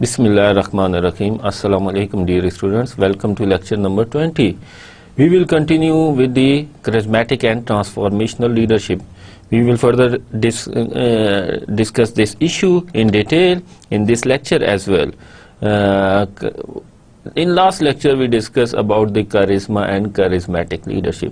Bismillah ar-Rahman ar-Rahim. Assalamu alaikum dear students. Welcome to lecture number 20. We will continue with the charismatic and transformational leadership. We will further discuss this issue in detail in this lecture as well. In last lecture we discussed about the charisma and charismatic leadership.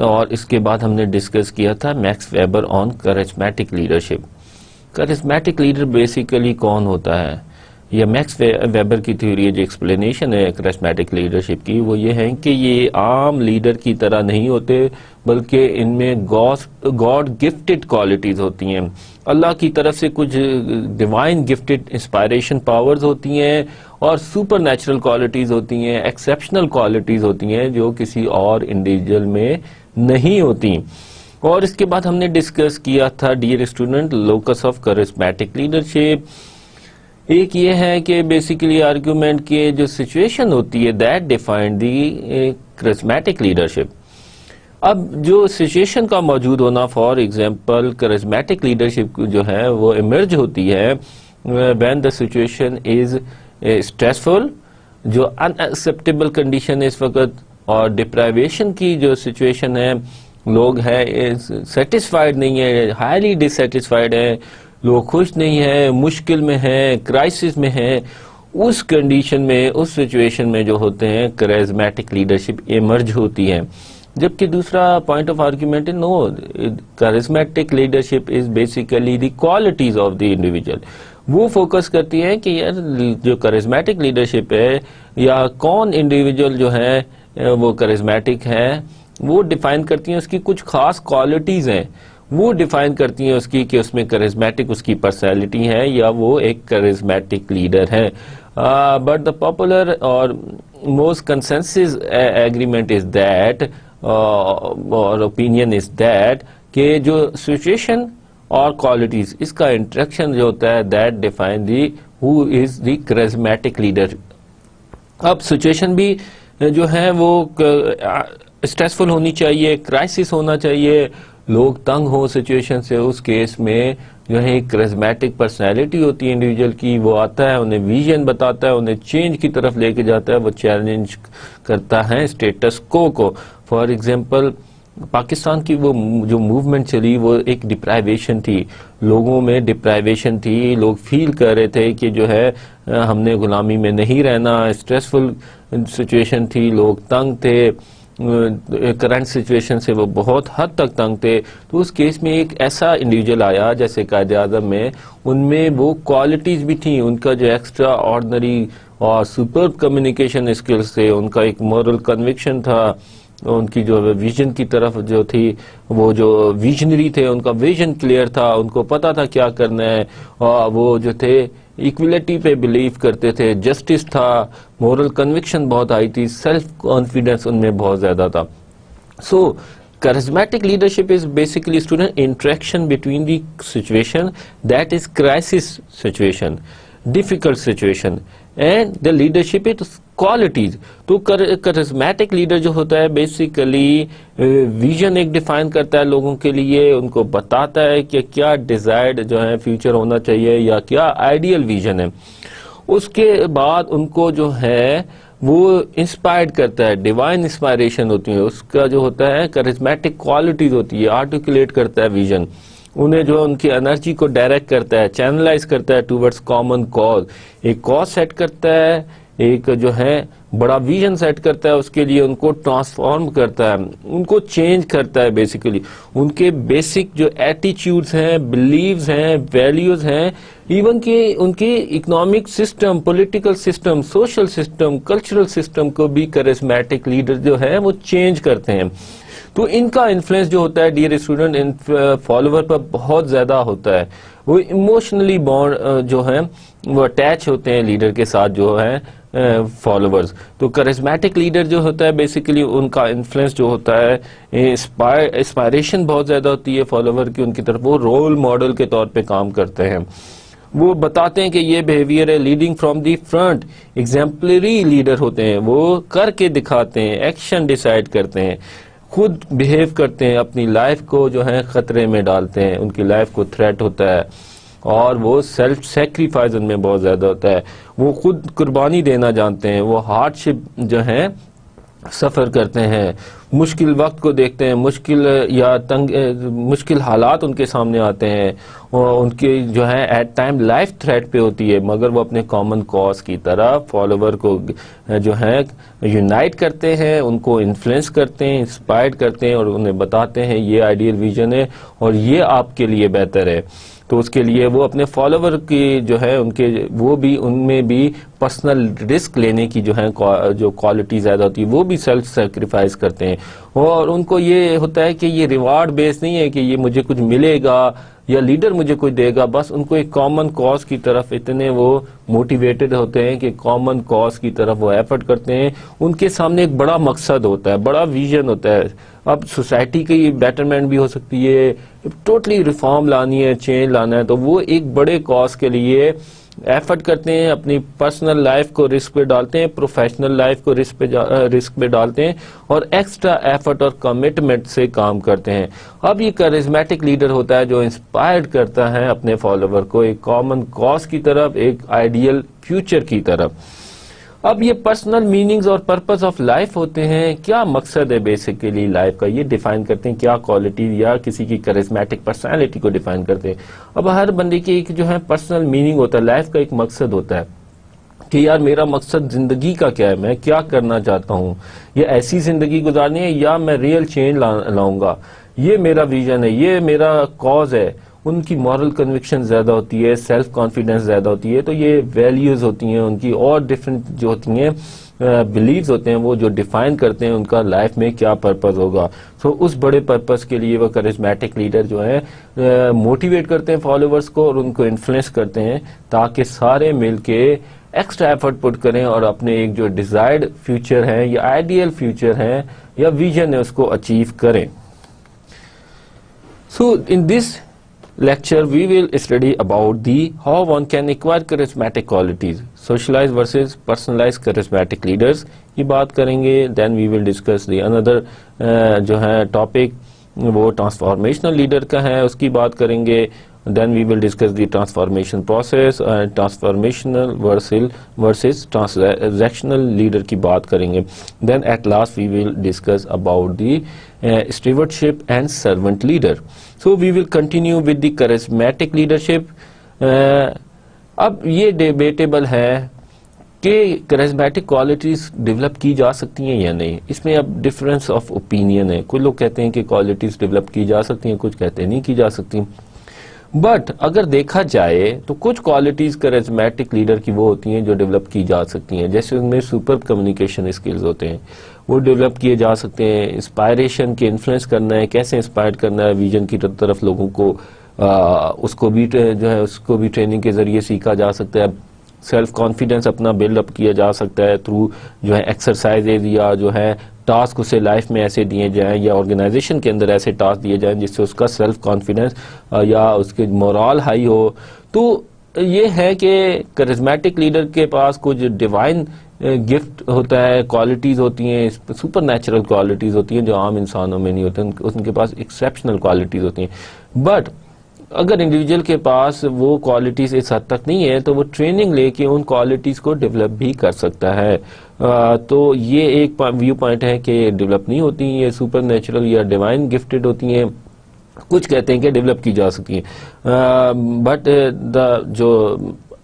اور اس کے بعد ہم نے discuss کیا تھا Max Weber on charismatic leadership. Charismatic leader basically کون ہوتا ہے؟ یہ میکس ویبر کی تھیوری جو ایکسپلینیشن ہے کرسمیٹک لیڈرشپ کی وہ یہ ہے کہ یہ عام لیڈر کی طرح نہیں ہوتے بلکہ ان میں گاڈ گفٹڈ کوالٹیز ہوتی ہیں. اللہ کی طرف سے کچھ ڈیوائن گفٹڈ انسپائریشن پاورز ہوتی ہیں اور سپر نیچرل کوالٹیز ہوتی ہیں, ایکسیپشنل کوالٹیز ہوتی ہیں جو کسی اور انڈیویجول میں نہیں ہوتی. اور اس کے بعد ہم نے ڈسکس کیا تھا dear student locus of charismatic leadership. ایک یہ ہے کہ بیسیکلی آرگیومنٹ کے جو سچویشن ہوتی ہے that define the charismatic leadership. اب جو سچویشن کا موجود ہونا فار ایگزامپل کرسمیٹک لیڈرشپ جو ہے وہ ایمرج ہوتی ہے when the situation is stressful, جو ان ایکسیپٹیبل کنڈیشن ہے اس وقت, اور ڈپرائیویشن کی جو سچویشن ہے, لوگ ہے سیٹسفائیڈ نہیں ہے, ہائیلی ڈسسیٹسفائیڈ ہے, لوگ خوش نہیں ہے, مشکل میں ہے, کرائسس میں ہے. اس کنڈیشن میں اس سچویشن میں جو ہوتے ہیں کرسمیٹک لیڈرشپ ایمرج ہوتی ہے. جبکہ دوسرا پوائنٹ آف آرگیومنٹ ہے now, charismatic leadership is basically the qualities of the individual. وہ فوکس کرتی ہے کہ یار جو کرسمیٹک لیڈرشپ ہے یا کون انڈیویجول جو ہے وہ کرسمیٹک ہے وہ ڈیفائن کرتی ہیں اس کی کچھ خاص کوالٹیز ہیں, وہ ڈیفائن کرتی ہیں اس کی کہ اس میں کرسمیٹک اس کی پرسنالٹی ہے یا وہ ایک کرسمیٹک لیڈر ہے. بٹ دا پاپولر اور most consensus agreement is that اور اوپینین از دیٹ کہ جو سچویشن اور کوالٹیز اس کا انٹریکشن جو ہوتا ہے that define the who is the charismatic leader. اب سچویشن بھی جو ہے وہ اسٹریسفل ہونی چاہیے, کرائسس ہونا چاہیے, لوگ تنگ ہوں سچویشن سے. اس کیس میں جو ہے کرسمیٹک پرسنالٹی ہوتی ہے انڈیویجول کی, وہ آتا ہے انہیں ویژن بتاتا ہے, انہیں چینج کی طرف لے کے جاتا ہے, وہ چیلنج کرتا ہے اسٹیٹس کو. فار ایگزامپل پاکستان کی وہ جو موومنٹ چلی وہ ایک ڈپرائیویشن تھی, لوگوں میں ڈپرائیویشن تھی, لوگ فیل کر رہے تھے کہ جو ہے ہم نے غلامی میں نہیں رہنا, اسٹریسفل سچویشن تھی, لوگ تنگ تھے, کرنٹ سچویشن سے وہ بہت حد تک تنگ تھے. تو اس کیس میں ایک ایسا انڈیویجول آیا جیسے قائد اعظم میں, ان میں وہ کوالٹیز بھی تھیں, ان کا جو ایکسٹرا آرڈنری اور سپر کمیونیکیشن اسکلز تھے, ان کا ایک مورل کنوکشن تھا, ان کی جو ویژن کی طرف جو تھی وہ جو ویژنری تھے, ان کا ویژن کلیئر تھا, ان کو پتا تھا کیا کرنا ہے, اور وہ جو تھے ایکولیٹی پہ بلیو کرتے تھے, جسٹس تھا, مورل کنوکشن بہت آئی تھی, سیلف کانفیڈنس ان میں بہت زیادہ تھا. سو charismatic leadership is basically student interaction between the situation that is crisis situation, difficult situation, and the leadership is qualities. تو charismatic leader جو ہوتا ہے بیسیکلی ویژن ایک ڈیفائن کرتا ہے لوگوں کے لیے, ان کو بتاتا ہے کہ کیا ڈیزائرڈ جو ہے فیوچر ہونا چاہیے یا کیا آئیڈیل ویژن ہے. اس کے بعد ان کو جو ہے وہ انسپائرڈ کرتا ہے, ڈیوائن انسپائریشن ہوتی ہے, اس کا جو ہوتا ہے کرسمیٹک کوالٹیز ہوتی ہے, آرٹیکولیٹ کرتا ہے ویژن, انہیں جو ان کی انرجی کو ڈائریکٹ کرتا ہے, چینلائز کرتا ہے ٹوورڈز کامن کاز, ایک کاز سیٹ کرتا ہے, ایک جو ہے بڑا ویژن سیٹ کرتا ہے, اس کے لیے ان کو ٹرانسفارم کرتا ہے, ان کو چینج کرتا ہے. بیسیکلی ان کے بیسک جو ایٹیچیوڈز ہیں, بلیوز ہیں, ویلیوز ہیں, ایون کہ ان کے economic system, political system, social system, cultural system کو بھی کرسمیٹک لیڈر جو ہے وہ چینج کرتے ہیں. تو ان کا انفلوئنس جو ہوتا ہے ڈیئر اسٹوڈنٹ ان فالوور پر بہت زیادہ ہوتا ہے. وہ ایموشنلی بانڈ جو ہیں وہ اٹیچ ہوتے ہیں لیڈر کے ساتھ جو ہے فالوورز. تو کرسمیٹک لیڈر جو ہوتا ہے بیسیکلی ان کا انفلوئنس جو ہوتا ہے انسپائریشن بہت زیادہ ہوتی ہے فالوور کی ان کی طرف, وہ رول ماڈل کے طور پہ کام کرتے ہیں, وہ بتاتے ہیں کہ یہ بیہیویئر ہے, leading from the front, exemplary leader ہوتے ہیں, وہ کر کے دکھاتے ہیں, ایکشن ڈیسائیڈ کرتے ہیں, خود بیہیو کرتے ہیں, اپنی لائف کو جو ہے خطرے میں ڈالتے ہیں, ان کی لائف کو تھریٹ ہوتا ہے, اور وہ سیلف سیکریفائز ان میں بہت زیادہ ہوتا ہے, وہ خود قربانی دینا جانتے ہیں, وہ ہارڈ شپ جو ہے سفر کرتے ہیں, مشکل وقت کو دیکھتے ہیں, مشکل حالات ان کے سامنے آتے ہیں, اور ان کی جو ہے ایٹ ٹائم لائف تھریٹ پہ ہوتی ہے, مگر وہ اپنے کامن کاز کی طرف فالوور کو جو ہے یونائٹ کرتے ہیں, ان کو انفلوئنس کرتے ہیں, انسپائرڈ کرتے ہیں, اور انہیں بتاتے ہیں یہ آئیڈیل ویژن ہے اور یہ آپ کے لیے بہتر ہے. تو اس کے لیے وہ اپنے فالوور کی جو ہے ان میں بھی پرسنل رسک لینے کی جو ہے جو کوالٹی زیادہ ہوتی ہے, وہ بھی سیلف سیکریفائز کرتے ہیں, اور ان کو یہ ہوتا ہے کہ یہ ریوارڈ بیس نہیں ہے کہ یہ مجھے کچھ ملے گا یا لیڈر مجھے کچھ دے گا, بس ان کو ایک کامن کاز کی طرف اتنے وہ موٹیویٹڈ ہوتے ہیں کہ کامن کاز کی طرف وہ ایفرٹ کرتے ہیں. ان کے سامنے ایک بڑا مقصد ہوتا ہے, بڑا ویژن ہوتا ہے. اب سوسائٹی کی بیٹرمنٹ بھی ہو سکتی ہے, ٹوٹلی ریفارم لانی ہے, چینج لانا ہے, تو وہ ایک بڑے کاز کے لیے ایفرٹ کرتے ہیں, اپنی پرسنل لائف کو رسک پہ ڈالتے ہیں, پروفیشنل لائف کو رسک پہ ڈالتے ہیں, اور ایکسٹرا ایفرٹ اور کمٹمنٹ سے کام کرتے ہیں. اب یہ کرزمیٹک لیڈر ہوتا ہے جو انسپائرڈ کرتا ہے اپنے فالوور کو ایک کامن کاز کی طرف, ایک آئیڈیل فیوچر کی طرف. اب یہ پرسنل میننگز اور پرپز آف لائف ہوتے ہیں, کیا مقصد ہے بیسیکلی لائف کا, یہ ڈیفائن کرتے ہیں, کیا کوالٹی یا کسی کی کرزمیٹک پرسنالٹی کو ڈیفائن کرتے ہیں. اب ہر بندے کی ایک جو ہے پرسنل میننگ ہوتا ہے, لائف کا ایک مقصد ہوتا ہے کہ یار میرا مقصد زندگی کا کیا ہے, میں کیا کرنا چاہتا ہوں, یہ ایسی زندگی گزارنی ہے یا میں ریئل چینج لاؤں گا, یہ میرا ویژن ہے, یہ میرا کاز ہے. ان کی مورل کنوکشن زیادہ ہوتی ہے, سیلف کانفیڈنس زیادہ ہوتی ہے, تو یہ ویلیوز ہوتی ہیں ان کی, اور ڈفرینٹ جو ہوتی ہیں بلیفز ہوتے ہیں وہ جو ڈیفائن کرتے ہیں ان کا لائف میں کیا پرپز ہوگا. سو اس بڑے پرپز کے لیے وہ کرزمیٹک لیڈر جو ہے موٹیویٹ کرتے ہیں فالوورز کو, اور ان کو انفلوئنس کرتے ہیں تاکہ سارے مل کے ایکسٹرا ایفرٹ پٹ کریں اور اپنے ایک جو ڈیزائرڈ فیوچر ہے یا آئیڈیل فیوچر ہے یا ویژن ہے اس کو اچیو کریں. سو ان دس lecture we will study about how one can acquire charismatic qualities, socialized versus personalized charismatic leaders, یہ بات کریں گے. then we will discuss the another جو ہے topic وہ ٹرانسفارمیشنل لیڈر کا ہے, اس کی بات کریں گے. then we will discuss the transformation process and transformational versus transactional leader کی بات کریں گے. then at last we will discuss about the stewardship and servant leader. so we will continue with the charismatic leadership. اب یہ debatable ہے کہ charismatic qualities develop کی جا سکتی ہیں یا نہیں, اس میں اب ڈفرینس آف اوپینین ہے. کچھ لوگ کہتے ہیں کہ کوالٹیز ڈیولپ کی جا سکتی ہیں, کچھ کہتے ہیں نہیں کی جا سکتی. بٹ اگر دیکھا جائے تو کچھ کوالٹیز کرزمیٹک لیڈر کی وہ ہوتی ہیں جو ڈیولپ کی جا سکتی ہیں, جیسے ان میں سپر کمیونیکیشن اسکلز ہوتے ہیں, وہ ڈیولپ کیے جا سکتے ہیں. انسپائریشن کے انفلوئنس کرنا ہے, کیسے انسپائر کرنا ہے ویژن کی طرف لوگوں کو, اس کو بھی جو ہے اس کو بھی ٹریننگ کے ذریعے سیکھا جا سکتا ہے. سیلف کانفیڈنس اپنا بلڈ اپ کیا جا سکتا ہے تھرو جو ہے ایکسرسائزز, یا جو ہے ٹاسک اسے لائف میں ایسے دیے جائیں یا آرگنائزیشن کے اندر ایسے ٹاسک دیے جائیں جس سے اس کا سیلف کانفیڈنس یا اس کے مورال ہائی ہو. تو یہ ہے کہ کرزمیٹک لیڈر کے پاس کچھ ڈیوائن گفٹ ہوتا ہے, کوالٹیز ہوتی ہیں, سپر نیچرل کوالٹیز ہوتی ہیں جو عام انسانوں میں نہیں ہوتے, ان کے پاس ایکسیپشنل کوالٹیز ہوتی ہیں. بٹ اگر انڈیویجول کے پاس وہ کوالٹیز اس حد تک نہیں ہے تو وہ ٹریننگ لے کے ان کوالٹیز کو ڈیولپ بھی کر سکتا ہے. تو یہ ایک ویو پوائنٹ ہے کہ ڈیولپ نہیں ہوتی, یہ سپر نیچرل یا ڈیوائن گفٹڈ ہوتی ہیں. کچھ کہتے ہیں کہ ڈیولپ کی جا سکتی ہیں, بٹ جو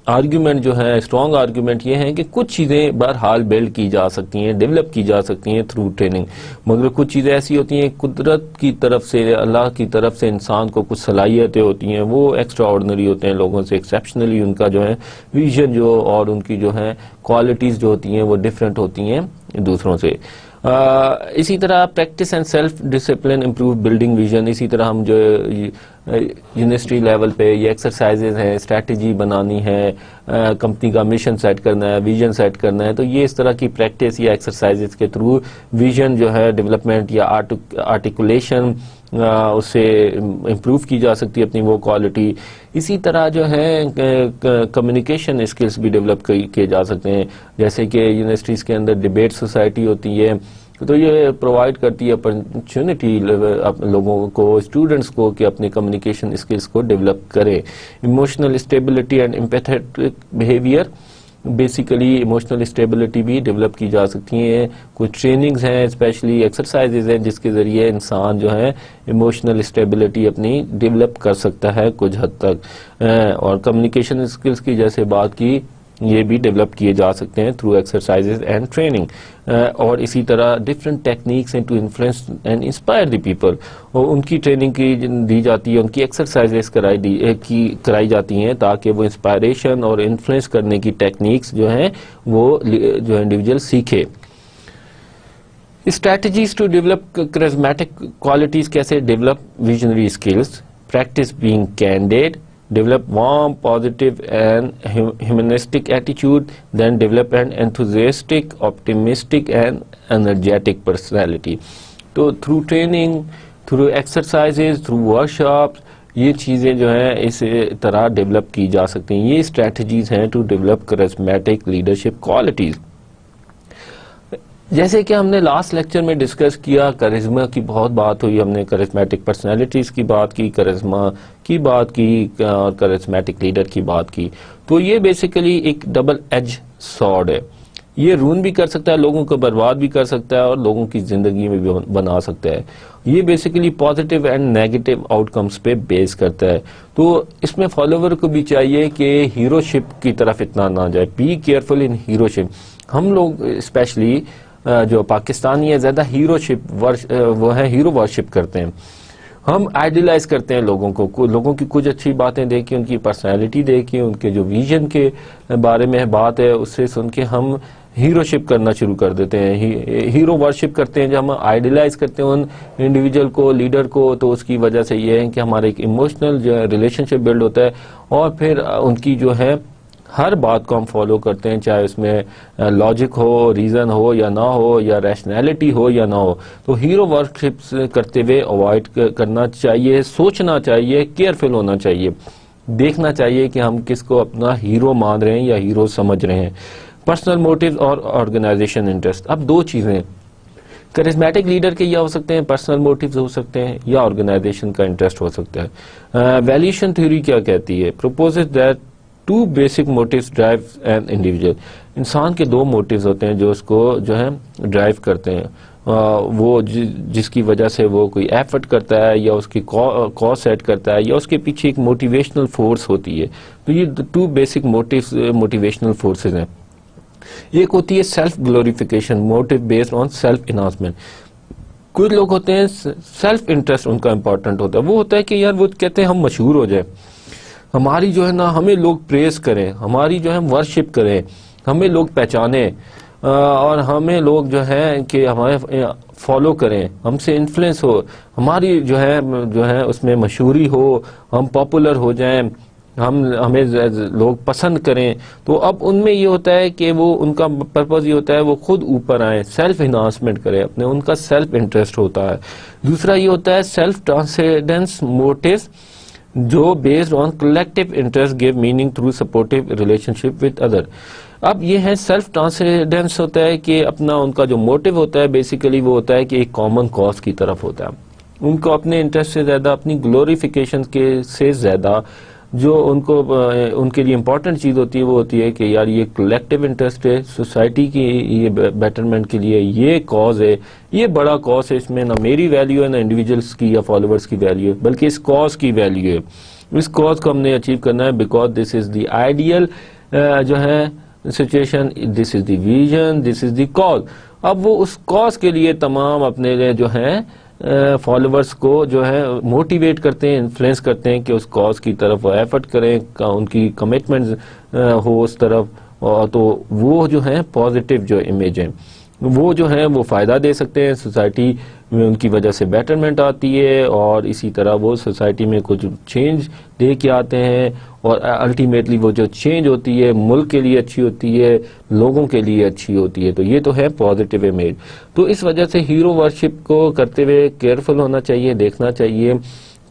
آرگیومنٹ جو ہے, اسٹرانگ آرگیومنٹ یہ ہے کہ کچھ چیزیں بہرحال بلڈ کی جا سکتی ہیں, ڈیولپ کی جا سکتی ہیں تھرو ٹریننگ, مگر کچھ چیزیں ایسی ہوتی ہیں قدرت کی طرف سے, اللہ کی طرف سے انسان کو کچھ صلاحیتیں ہوتی ہیں, وہ ایکسٹرا آرڈنری ہوتے ہیں لوگوں سے, ایکسیپشنلی ان کا جو ہے ویژن جو اور ان کی جو ہے کوالٹیز جو ہوتی ہیں وہ ڈفرینٹ ہوتی ہیں دوسروں سے. اسی طرح practice and self discipline improve building vision. اسی طرح ہم جو یونیورسٹی لیول پہ یہ ایکسرسائزز ہیں, اسٹریٹجی بنانی ہے, کمپنی کا مشن سیٹ کرنا ہے, ویژن سیٹ کرنا ہے, تو یہ اس طرح کی پریکٹس یا ایکسرسائزز کے تھرو ویژن جو ہے ڈیولپمنٹ یا آرٹیکولیشن اس سے امپروو کی جا سکتی ہے اپنی وہ کوالٹی. اسی طرح جو ہے کمیونیکیشن اسکلس بھی ڈیولپ کیے جا سکتے ہیں, جیسے کہ یونیورسٹیز کے اندر ڈیبیٹ سوسائٹی ہوتی ہے, تو یہ پرووائڈ کرتی ہے اپرچونٹی لوگوں کو، اسٹوڈنٹس کو، کہ اپنے کمیونیکیشن اسکلس کو ڈیولپ کریں. Emotional stability and empathetic behaviour, basically emotional stability بھی ڈیولپ کی جا سکتی ہیں. کچھ ٹریننگز ہیں، اسپیشلی ایکسرسائزز ہیں، جس کے ذریعے انسان جو ہے ایموشنل اسٹیبلٹی اپنی ڈیولپ کر سکتا ہے کچھ حد تک. اور کمیونیکیشن اسکلس کی جیسے بات کی، یہ بھی ڈیولپ کیے جا سکتے ہیں تھرو ایکسرسائزز اینڈ ٹریننگ. اور اسی طرح different techniques to influence and inspire the people, اور ان کی ٹریننگ کی دی جاتی ہے، ان کی ایکسرسائزز کرائی جاتی ہیں تاکہ وہ انسپائریشن اور انفلوئنس کرنے کی ٹیکنیکس جو ہیں وہ جو انڈیویجول سیکھے. Strategies to develop charismatic qualities, کیسے develop visionary skills, practice being candid, develop warm, positive and humanistic attitude, then develop an enthusiastic, optimistic and energetic personality. تو through training, through exercises, through workshops، یہ چیزیں جو ہیں اس طرح develop کی جا سکتی ہیں. یہ اسٹریٹجیز ہیں to develop charismatic leadership qualities. جیسے کہ ہم نے لاسٹ لیکچر میں ڈسکس کیا، کرزما کی بہت بات ہوئی، ہم نے کرزمیٹک پرسنالٹیز کی بات کی، کرزما کی بات کی اور کرزمیٹک لیڈر کی بات کی. تو یہ بیسیکلی ایک ڈبل ایج سورڈ ہے. یہ رون بھی کر سکتا ہے، لوگوں کو برباد بھی کر سکتا ہے اور لوگوں کی زندگی میں بھی بنا سکتا ہے. یہ basically positive and negative out comes پہ بیس کرتا ہے. تو اس میں فالوور کو بھی چاہیے کہ ہیرو شپ کی طرف اتنا نہ جائے. بی کیئرفل ان ہیرو شپ. ہم لوگ اسپیشلی جو پاکستانی ہے زیادہ ہیرو شپ وہ ہے ہیرو ورشپ کرتے ہیں. ہم آئیڈیلائز کرتے ہیں لوگوں کو، لوگوں کی کچھ اچھی باتیں دیکھ کے، ان کی پرسنالٹی دیکھ کے، ان کے جو ویژن کے بارے میں بات ہے اس سے سن کے ہم ہیرو شپ کرنا شروع کر دیتے ہیں، ہیرو ورشپ کرتے ہیں. جب ہم آئیڈیلائز کرتے ہیں ان انڈیویجول کو، لیڈر کو، تو اس کی وجہ سے یہ ہے کہ ہمارا ایک ایموشنل جو ریلیشن شپ بلڈ ہوتا ہے اور پھر ان کی جو ہے ہر بات کو ہم فالو کرتے ہیں، چاہے اس میں لاجک ہو، ریزن ہو یا نہ ہو، یا ریشنلٹی ہو یا نہ ہو. تو ہیرو ورشپ کرتے ہوئے اوائڈ کرنا چاہیے، سوچنا چاہیے، کیئرفل ہونا چاہیے، دیکھنا چاہیے کہ ہم کس کو اپنا ہیرو مان رہے ہیں یا ہیرو سمجھ رہے ہیں. پرسنل موٹیو اور آرگنائزیشن انٹرسٹ. اب دو چیزیں، کرزمیٹک لیڈر کے یہ ہو سکتے ہیں، پرسنل موٹیوز ہو سکتے ہیں، یا آرگنائزیشن کا انٹرسٹ ہو سکتا ہے. ویلیوشن تھیوری کیا کہتی ہے؟ Proposes that two basic motives drive an individual. انسان کے دو موٹیوز ہوتے ہیں جو اس کو جو ہے ڈرائیو کرتے ہیں، وہ جس کی وجہ سے وہ کوئی ایفرٹ کرتا ہے یا اس کی کاز سیٹ کرتا ہے یا اس کے پیچھے ایک موٹیویشنل فورس ہوتی ہے. تو یہ ٹو بیسک موٹیویشنل فورسز ہیں. ایک ہوتی ہے self glorification, motive based on self enhancement. کچھ لوگ ہوتے ہیں سیلف انٹرسٹ ان کا امپورٹنٹ ہوتا ہے، وہ ہوتا ہے کہ یار وہ کہتے ہیں ہم مشہور ہو جائیں، ہماری جو ہے نا ہمیں لوگ پریز کریں، ہماری جو ہے ورشپ کریں، ہمیں لوگ پہچانیں اور ہمیں لوگ جو ہے کہ ہمارے فالو کریں، ہم سے انفلوئنس ہو، ہماری جو ہے اس میں مشہوری ہو، ہم پاپولر ہو جائیں، ہمیں لوگ پسند کریں. تو اب ان میں یہ ہوتا ہے کہ وہ ان کا پرپز یہ ہوتا ہے وہ خود اوپر آئیں، سیلف انہانسمنٹ کریں اپنے، ان کا سیلف انٹرسٹ ہوتا ہے. دوسرا یہ ہوتا ہے سیلف ٹرانسینڈنس موٹیوز، جو based on collective interest give meaning through supportive relation ship with other. اب یہ ہے سیلف ٹرانسینڈنس ہوتا ہے کہ اپنا ان کا جو موٹیو ہوتا ہے بیسیکلی وہ ہوتا ہے کہ ایک کامن کاز کی طرف ہوتا ہے. ان کو اپنے انٹرسٹ سے زیادہ، اپنی گلوریفیکیشن سے زیادہ جو ان کے لیے امپورٹنٹ چیز ہوتی ہے وہ ہوتی ہے کہ یار یہ کلیکٹیو انٹرسٹ ہے، سوسائٹی کی یہ بیٹرمنٹ کے لیے یہ کاز ہے، یہ بڑا کاز ہے، اس میں نہ میری ویلیو ہے نہ انڈیویجلس کی یا فالوورس کی ویلیو ہے، بلکہ اس کاز کی ویلیو ہے. اس کاز کو ہم نے اچیو کرنا ہے because this is the ideal جو ہے situation, this is the vision, this is the cause. اب وہ اس کاز کے لیے تمام اپنے جو ہیں فالوورس کو جو ہے موٹیویٹ کرتے ہیں، انفلوئنس کرتے ہیں کہ اس کاز کی طرف وہ ایفرٹ کریں، ان کی کمٹمنٹ ہو اس طرف. تو وہ جو ہیں پازیٹیو جو امیج ہیں وہ جو ہیں وہ فائدہ دے سکتے ہیں سوسائٹی میں، ان کی وجہ سے بیٹرمنٹ آتی ہے اور اسی طرح وہ سوسائٹی میں کچھ چینج دے کے آتے ہیں اور الٹیمیٹلی وہ جو چینج ہوتی ہے ملک کے لیے اچھی ہوتی ہے، لوگوں کے لیے اچھی ہوتی ہے. تو یہ تو ہے پازیٹیو امیج. تو اس وجہ سے ہیرو ورشپ کو کرتے ہوئے کیئرفل ہونا چاہیے، دیکھنا چاہیے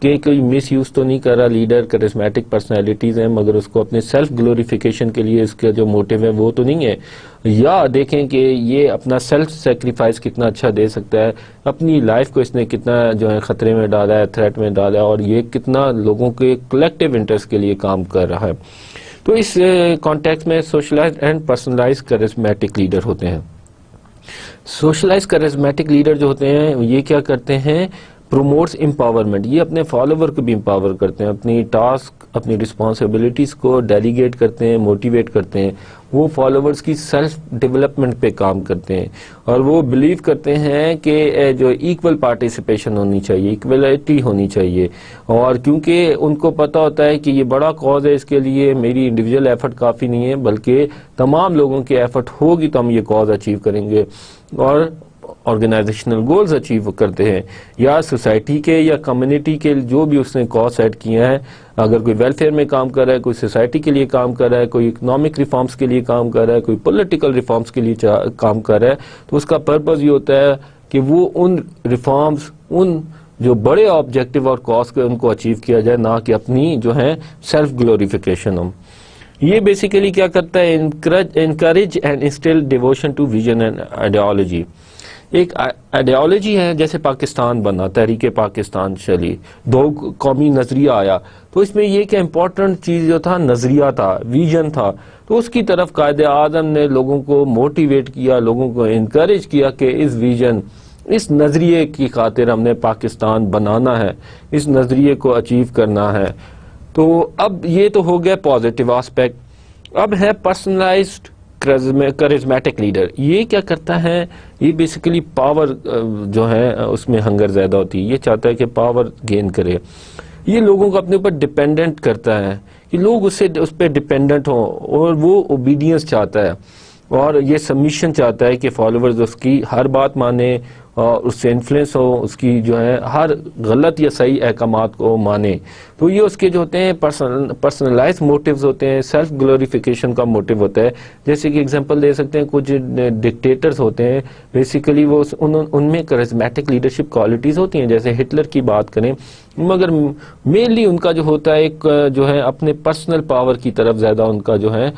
کہ کوئی مس یوز تو نہیں کر رہا لیڈر، کرسمیٹک پرسنالٹیز ہیں مگر اس کو اپنے سیلف گلوریفیکیشن کے لیے اس کا جو موٹیو ہے وہ تو نہیں ہے، یا دیکھیں کہ یہ اپنا سیلف سیکریفائس کتنا اچھا دے سکتا ہے، اپنی لائف کو اس نے کتنا جو ہے خطرے میں ڈالا ہے، تھریٹ میں ڈالا ہے، اور یہ کتنا لوگوں کے کلیکٹیو انٹرسٹ کے لیے کام کر رہا ہے. تو اس کانٹیکس میں سوشلائزڈ اینڈ پرسنلائزڈ کرسمیٹک لیڈر ہوتے ہیں. سوشلائز کرسمیٹک لیڈر جو ہوتے ہیں یہ کیا کرتے ہیں، پروموٹس امپاورمنٹ، یہ اپنے فالوور کو بھی امپاور کرتے ہیں، اپنی ٹاسک، اپنی رسپانسبلٹیز کو ڈیلیگیٹ کرتے ہیں، موٹیویٹ کرتے ہیں. وہ فالوورز کی سیلف ڈیولپمنٹ پہ کام کرتے ہیں، اور وہ بلیو کرتے ہیں کہ جو ایکول پارٹیسپیشن ہونی چاہیے، ایکویلٹی ہونی چاہیے، اور کیونکہ ان کو پتہ ہوتا ہے کہ یہ بڑا کاز ہے، اس کے لیے میری انڈیویجول ایفرٹ کافی نہیں ہے بلکہ تمام لوگوں کی ایفرٹ ہوگی تو ہم یہ کاز اچیو کریں گے، اور آرگنائزیشنل گولز اچیو کرتے ہیں، یا سوسائٹی کے یا کمیونٹی کے جو بھی اس نے کاز سیٹ کیا ہے. اگر کوئی ویلفیئر میں کام کر رہا ہے، کوئی سوسائٹی کے لیے کام کر رہا ہے، کوئی اکنامک ریفارمز کے لیے کام کر رہا ہے، کوئی پولیٹیکل ریفارمز کے لیے کام کر رہا ہے، تو اس کا پرپز یہ ہوتا ہے کہ وہ ان ریفارمز، ان جو بڑے آبجیکٹیو اور کاز کے ان کو اچیو کیا جائے، نہ کہ اپنی جو ہے سیلف گلوریفیکیشن ہو. یہ بیسیکلی کیا کرتا ہے، encourage and instil devotion to vision and ideology. ایک آئیڈیالوجی ہے، جیسے پاکستان بنا، تحریک پاکستان چلی، دو قومی نظریہ آیا، تو اس میں یہ کہ امپورٹنٹ چیز جو تھا نظریہ تھا، ویژن تھا، تو اس کی طرف قائد اعظم نے لوگوں کو موٹیویٹ کیا، لوگوں کو انکریج کیا کہ اس ویژن، اس نظریے کی خاطر ہم نے پاکستان بنانا ہے، اس نظریے کو اچیو کرنا ہے. تو اب یہ تو ہو گیا پازیٹیو آسپیکٹ. اب ہے پرسنلائزڈ کرزمیٹک لیڈر. یہ کیا کرتا ہے، یہ بیسیکلی پاور جو ہے اس میں ہنگر زیادہ ہوتی ہے، یہ چاہتا ہے کہ پاور گین کرے. یہ لوگوں کو اپنے اوپر ڈپینڈنٹ کرتا ہے کہ لوگ اس پہ ڈپینڈنٹ ہوں، اور وہ اوبیڈینس چاہتا ہے، اور یہ سبمیشن چاہتا ہے کہ فالوورز اس کی ہر بات مانے، اور اس سے انفلوئنس ہو، اس کی جو ہے ہر غلط یا صحیح احکامات کو مانے. تو یہ اس کے جو ہوتے ہیں پرسنلائز موٹیوز ہوتے ہیں، سیلف گلوریفیکیشن کا موٹیو ہوتا ہے. جیسے کہ اگزامپل دے سکتے ہیں، کچھ ڈکٹیٹرز ہوتے ہیں، بیسیکلی وہ ان میں کرزمیٹک لیڈرشپ کوالٹیز ہوتی ہیں. جیسے ہٹلر کی بات کریں، مگر مینلی ان کا جو ہوتا ہے ایک جو ہے اپنے پرسنل پاور کی طرف زیادہ ان کا جو ہے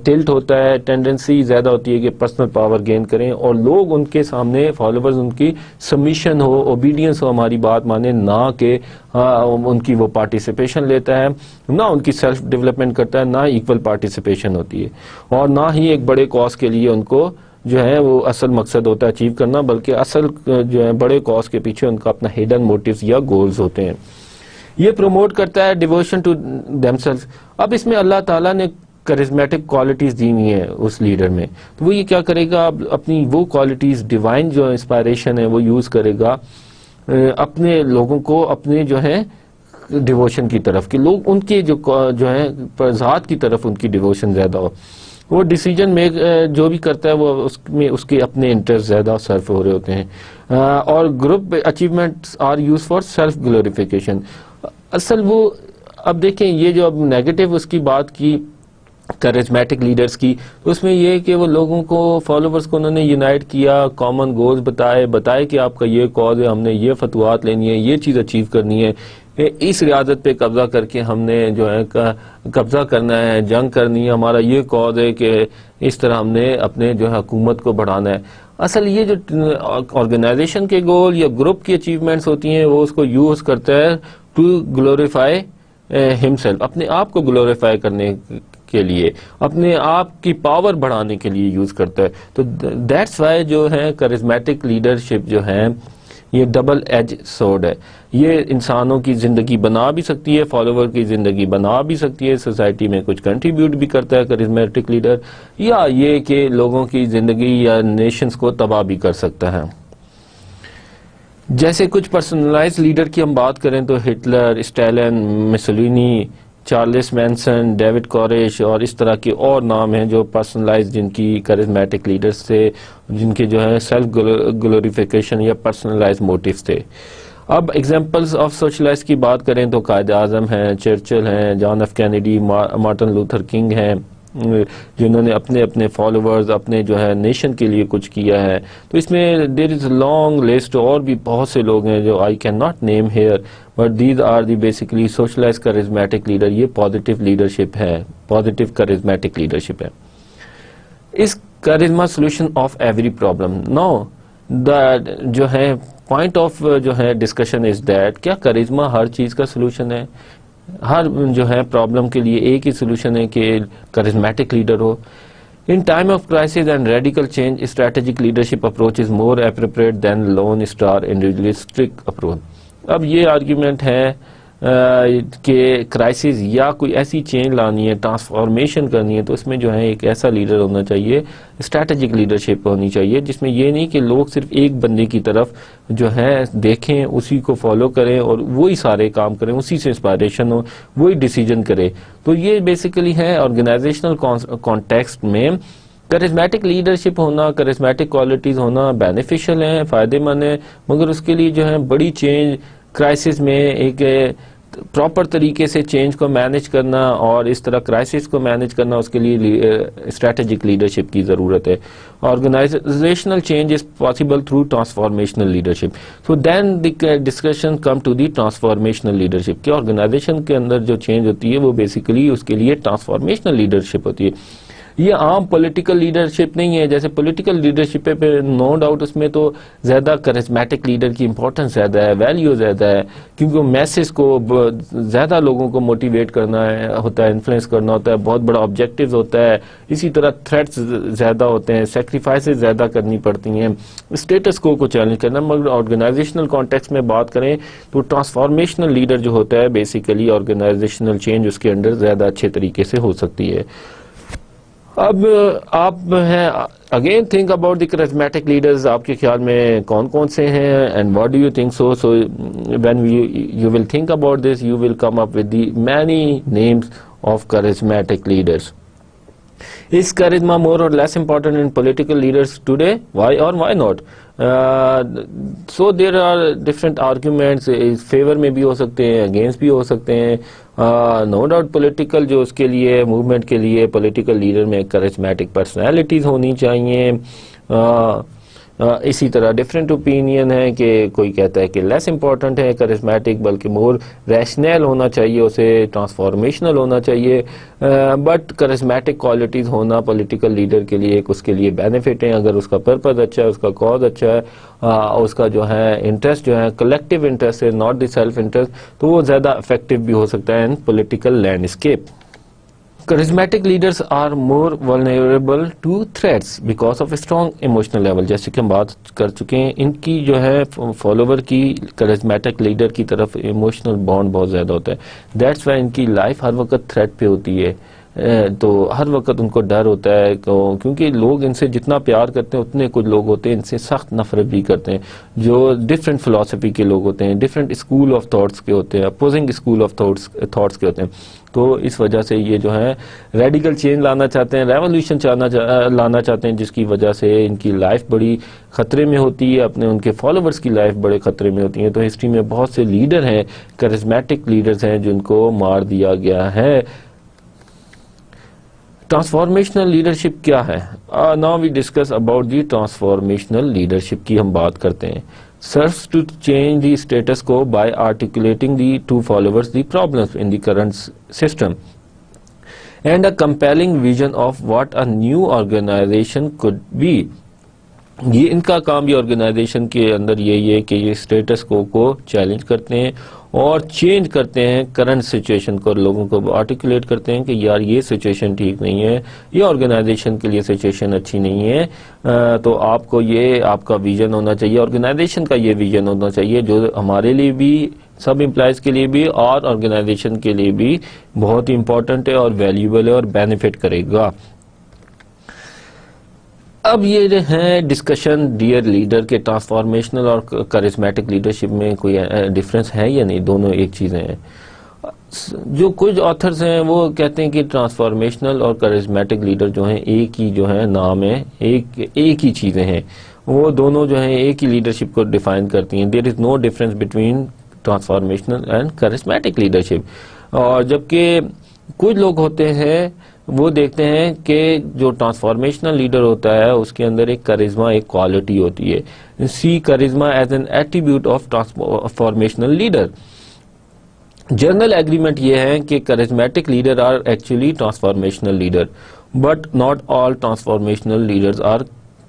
ٹلٹ ہوتا ہے، ٹینڈنسی زیادہ ہوتی ہے کہ پرسنل پاور گین کریں، اور لوگ ان کے سامنے، فالوورز ان کی سبمیشن ہو، اوبیڈینس ہو، ہماری بات مانے، نہ کہ ان کی وہ پارٹیسپیشن لیتا ہے، نہ ان کی سیلف ڈیولپمنٹ کرتا ہے، نہ ایکول پارٹیسپیشن ہوتی ہے، اور نہ ہی ایک بڑے کاز کے لیے ان کو جو ہے وہ اصل مقصد ہوتا ہے اچیو کرنا، بلکہ اصل جو ہے بڑے کاز کے پیچھے ان کا اپنا ہڈن موٹیوز یا گولز ہوتے ہیں. یہ پروموٹ کرتا ہے ڈیووشن ٹو دیم-سیلف. اب اس میں اللہ تعالیٰ نے کرزمیٹک کوالٹیز دی ہوئی ہیں اس لیڈر میں، تو وہ یہ کیا کرے گا، اب اپنی وہ کوالٹیز، ڈیوائن جو انسپائریشن ہے وہ یوز کرے گا اپنے لوگوں کو اپنے جو ہے ڈیووشن کی طرف، کہ لوگ ان کے جو ہے ذات کی طرف ان کی ڈیووشن زیادہ ہو. وہ ڈیسیجن میک جو بھی کرتا ہے وہ اس میں اس کے اپنے انٹرسٹ زیادہ سرف ہو رہے ہوتے ہیں. اور group achievements are use for self glorification. اصل وہ اب دیکھیں، یہ جو اب نیگیٹو اس کی بات کی کرزمیٹک لیڈرز کی، تو اس میں یہ ہے کہ وہ لوگوں کو، فالوورز کو انہوں نے یونائٹ کیا، کامن گولز بتائے کہ آپ کا یہ کاز ہے، ہم نے یہ فتوحات لینی ہے، یہ چیز اچیو کرنی ہے، اس ریاضت پہ قبضہ کر کے ہم نے جو ہے قبضہ کرنا ہے، جنگ کرنی ہے، ہمارا یہ کاز ہے کہ اس طرح ہم نے اپنے جو ہے حکومت کو بڑھانا ہے. اصل یہ جو آرگنائزیشن کے گول یا گروپ کی اچیومنٹس ہوتی ہیں، وہ اس کو یوز کرتا ہے ٹو گلوریفائی ہمسیلف، اپنے آپ کو گلوریفائی کرنے کے لیے، اپنے آپ کی پاور بڑھانے کے لیے یوز کرتا ہے. تو دیٹس وائی جو ہے کرزمیٹک لیڈرشپ جو ہے یہ ڈبل ایج سورڈ ہے. یہ انسانوں کی زندگی بنا بھی سکتی ہے، فالوور کی زندگی بنا بھی سکتی ہے، سوسائٹی میں کچھ کنٹریبیوٹ بھی کرتا ہے کرزمیٹک لیڈر، یا یہ کہ لوگوں کی زندگی یا نیشنز کو تباہ بھی کر سکتا ہے. جیسے کچھ پرسنلائز لیڈر کی ہم بات کریں تو Hitler, Stalin, Mussolini, Charles Manson, David Koresh, اور اس طرح کے اور نام ہیں جو پرسنلائز، جن کی کرزمیٹک لیڈرز تھے، جن کے جو ہے سیلف گلوریفیکیشن یا پرسنلائز موٹیوز تھے. اب ایگزامپلز آف سوشلائز کی بات کریں تو قائد اعظم ہیں، چرچل ہیں، John F Kennedy, Martin Luther King ہیں، جنہوں نے اپنے اپنے فالوورز اپنے جو ہے نیشن کے لیے کچھ کیا ہے. تو اس میں دیر از لانگ لسٹ, اور بھی بہت سے لوگ ہیں جو I can not name here, but these are the basically socialize charismatic leader. یہ پازیٹیو لیڈرشپ ہے, پازیٹیو کرزمیٹک لیڈرشپ ہے. اس charisma solution of every problem. Now جو ہے پوائنٹ آف جو ہے ڈسکشن از دیٹ, کیا کرزما ہر چیز کا سولوشن ہے؟ ہر جو ہے پرابلم کے لیے ایک ہی سولوشن ہے کہ charismatic leader who? In time of crisis and radical change, strategic leadership approach is more appropriate than lone star individualistic approach. اب یہ آرگیومنٹ ہے کہ کرائسس یا کوئی ایسی چینج لانی ہے, ٹرانسفارمیشن کرنی ہے, تو اس میں جو ہے ایک ایسا لیڈر ہونا چاہیے, اسٹریٹجک لیڈرشپ ہونی چاہیے, جس میں یہ نہیں کہ لوگ صرف ایک بندے کی طرف جو ہے دیکھیں, اسی کو فالو کریں اور وہی سارے کام کریں, اسی سے انسپائریشن ہو, وہی ڈیسیجن کرے. تو یہ بیسیکلی ہے آرگنائزیشنل کانٹیکسٹ میں کرزمیٹک لیڈرشپ ہونا, کرزمیٹک کوالٹیز ہونا بینیفیشل ہیں, فائدے مند ہیں, مگر اس کے لیے جو ہے بڑی چینج کرائسس میں ایک پراپر طریقے سے چینج کو مینج کرنا اور اس طرح کرائسس کو مینج کرنا, اس کے لیے اسٹریٹجک لیڈرشپ کی ضرورت ہے. Organisational change is possible through transformational leadership. So then the discussion come to the transformational leadership, کہ آرگنائزیشن کے اندر جو چینج ہوتی ہے وہ بیسیکلی اس کے لیے ٹرانسفارمیشنل لیڈرشپ ہوتی ہے. یہ عام پولیٹیکل لیڈرشپ نہیں ہے. جیسے پولیٹیکل لیڈرشپ پہ نو ڈاؤٹ اس میں تو زیادہ کرزمیٹک لیڈر کی امپورٹنس زیادہ ہے, ویلیو زیادہ ہے, کیونکہ میسج کو زیادہ لوگوں کو موٹیویٹ کرنا ہوتا ہے, انفلوئنس کرنا ہوتا ہے, بہت بڑا آبجیکٹیوز ہوتا ہے. اسی طرح تھریٹس زیادہ ہوتے ہیں, سیکریفائسز زیادہ کرنی پڑتی ہیں, اسٹیٹس کو چیلنج کرنا. مگر آرگنائزیشنل کانٹیکس میں بات کریں تو ٹرانسفارمیشنل لیڈر جو ہوتا ہے بیسیکلی آرگنائزیشنل چینج اس کے انڈر زیادہ اچھے طریقے سے ہو سکتی ہے. اب آپ ہیں again think about the charismatic leaders, آپ کے خیال میں کون کون سے ہیں, and what do you think so when you will think about this you will come up with the many names of charismatic leaders. Is charisma more or less important in political leaders today? Why or why not? So there are different arguments. Favor میں بھی ہو سکتے ہیں, against بھی ہو سکتے ہیں. No doubt political جو اس کے لیے موومنٹ کے لیے پولیٹیکل لیڈر میں کرزمیٹک پرسنالٹیز ہونی چاہیے. اسی طرح ڈفرینٹ اوپینین ہے کہ کوئی کہتا ہے کہ لیس امپورٹنٹ ہے کرزمیٹک, بلکہ مور ریشنل ہونا چاہیے, اسے ٹرانسفارمیشنل ہونا چاہیے. بٹ کرزمیٹک کوالٹیز ہونا پولیٹیکل لیڈر کے لیے ایک اس کے لیے بینیفٹ ہیں, اگر اس کا پرپز اچھا ہے, اس کا کاز اچھا ہے, اس کا جو ہے انٹرسٹ جو ہے کلیکٹیو انٹرسٹ ہے, ناٹ دی سیلف انٹرسٹ, تو وہ زیادہ افیکٹو بھی ہو سکتا ہے in political landscape. Charismatic leaders are more vulnerable to threats because of a strong emotional level. جیسے کہ ہم بات کر چکے ہیں, ان کی جو ہے فالوور کی کرزمیٹک لیڈر کی طرف ایموشنل بانڈ بہت زیادہ ہوتا ہے. دیٹس وائی ان کی لائف ہر وقت تھریٹ پہ ہوتی ہے, تو ہر وقت ان کو ڈر ہوتا ہے, کیونکہ لوگ ان سے جتنا پیار کرتے ہیں اتنے کچھ لوگ ہوتے ہیں ان سے سخت نفرت بھی کرتے ہیں, جو ڈفرینٹ فلاسفی کے لوگ ہوتے ہیں, ڈفرینٹ اسکول آف تھاٹس کے ہوتے ہیں, اپوزنگ اسکول آف تھاٹس کے ہوتے ہیں. تو اس وجہ سے یہ جو ہے ریڈیکل چینج لانا چاہتے ہیں, ریولوشن لانا چاہتے ہیں, جس کی وجہ سے ان کی لائف بڑی خطرے میں ہوتی ہے, اپنے ان کے فالوورز کی لائف بڑے خطرے میں ہوتی ہیں. تو ہسٹری میں بہت سے لیڈر ہیں, کرزمیٹک لیڈرز ہیں, جن کو مار دیا گیا ہے. ٹرانسفارمیشنل لیڈرشپ کیا ہے؟ Now we discuss about the transformational leadership کی ہم بات کرتے ہیں. serves to change the status quo by articulating the to followers the problems in the current system and a compelling vision of what a new organization could be. یہ ان کا کام بھی organization کے اندر یہی ہے کہ یہ اسٹیٹس کو چیلنج کرتے ہیں اور چینج کرتے ہیں کرنٹ سچویشن کو, اور لوگوں کو آرٹیکولیٹ کرتے ہیں کہ یار یہ سچویشن ٹھیک نہیں ہے, یہ آرگنائزیشن کے لیے سچویشن اچھی نہیں ہے, تو آپ کو یہ آپ کا ویژن ہونا چاہیے, آرگنائزیشن کا یہ ویژن ہونا چاہیے جو ہمارے لیے بھی, سب امپلائز کے لیے بھی اور آرگنائزیشن کے لیے بھی بہت امپورٹنٹ ہے اور ویلیوبل ہے اور بینیفٹ کرے گا. اب یہ جو ہے ڈسکشن ڈیئر لیڈر کے ٹرانسفارمیشنل اور کرزمیٹک لیڈرشپ میں کوئی ڈفرینس ہے یا نہیں, دونوں ایک چیزیں ہیں. جو کچھ آتھرز ہیں وہ کہتے ہیں کہ ٹرانسفارمیشنل اور کرزمیٹک لیڈر جو ہیں ایک ہی جو ہے نام ہے, ایک ہی چیزیں ہیں, وہ دونوں جو ہیں ایک ہی لیڈرشپ کو ڈیفائن کرتی ہیں. There is no difference between transformational and charismatic leadership. اور جبکہ کچھ لوگ ہوتے ہیں وہ دیکھتے ہیں کہ جو ٹرانسفارمیشنل لیڈر ہوتا ہے اس کے اندر ایک کرزما، ایک کوالٹی ہوتی ہے. See charisma as an attribute of transformational leader. General agreement یہ ہے کہ charismatic leader are actually transformational leader but not all transformational leaders are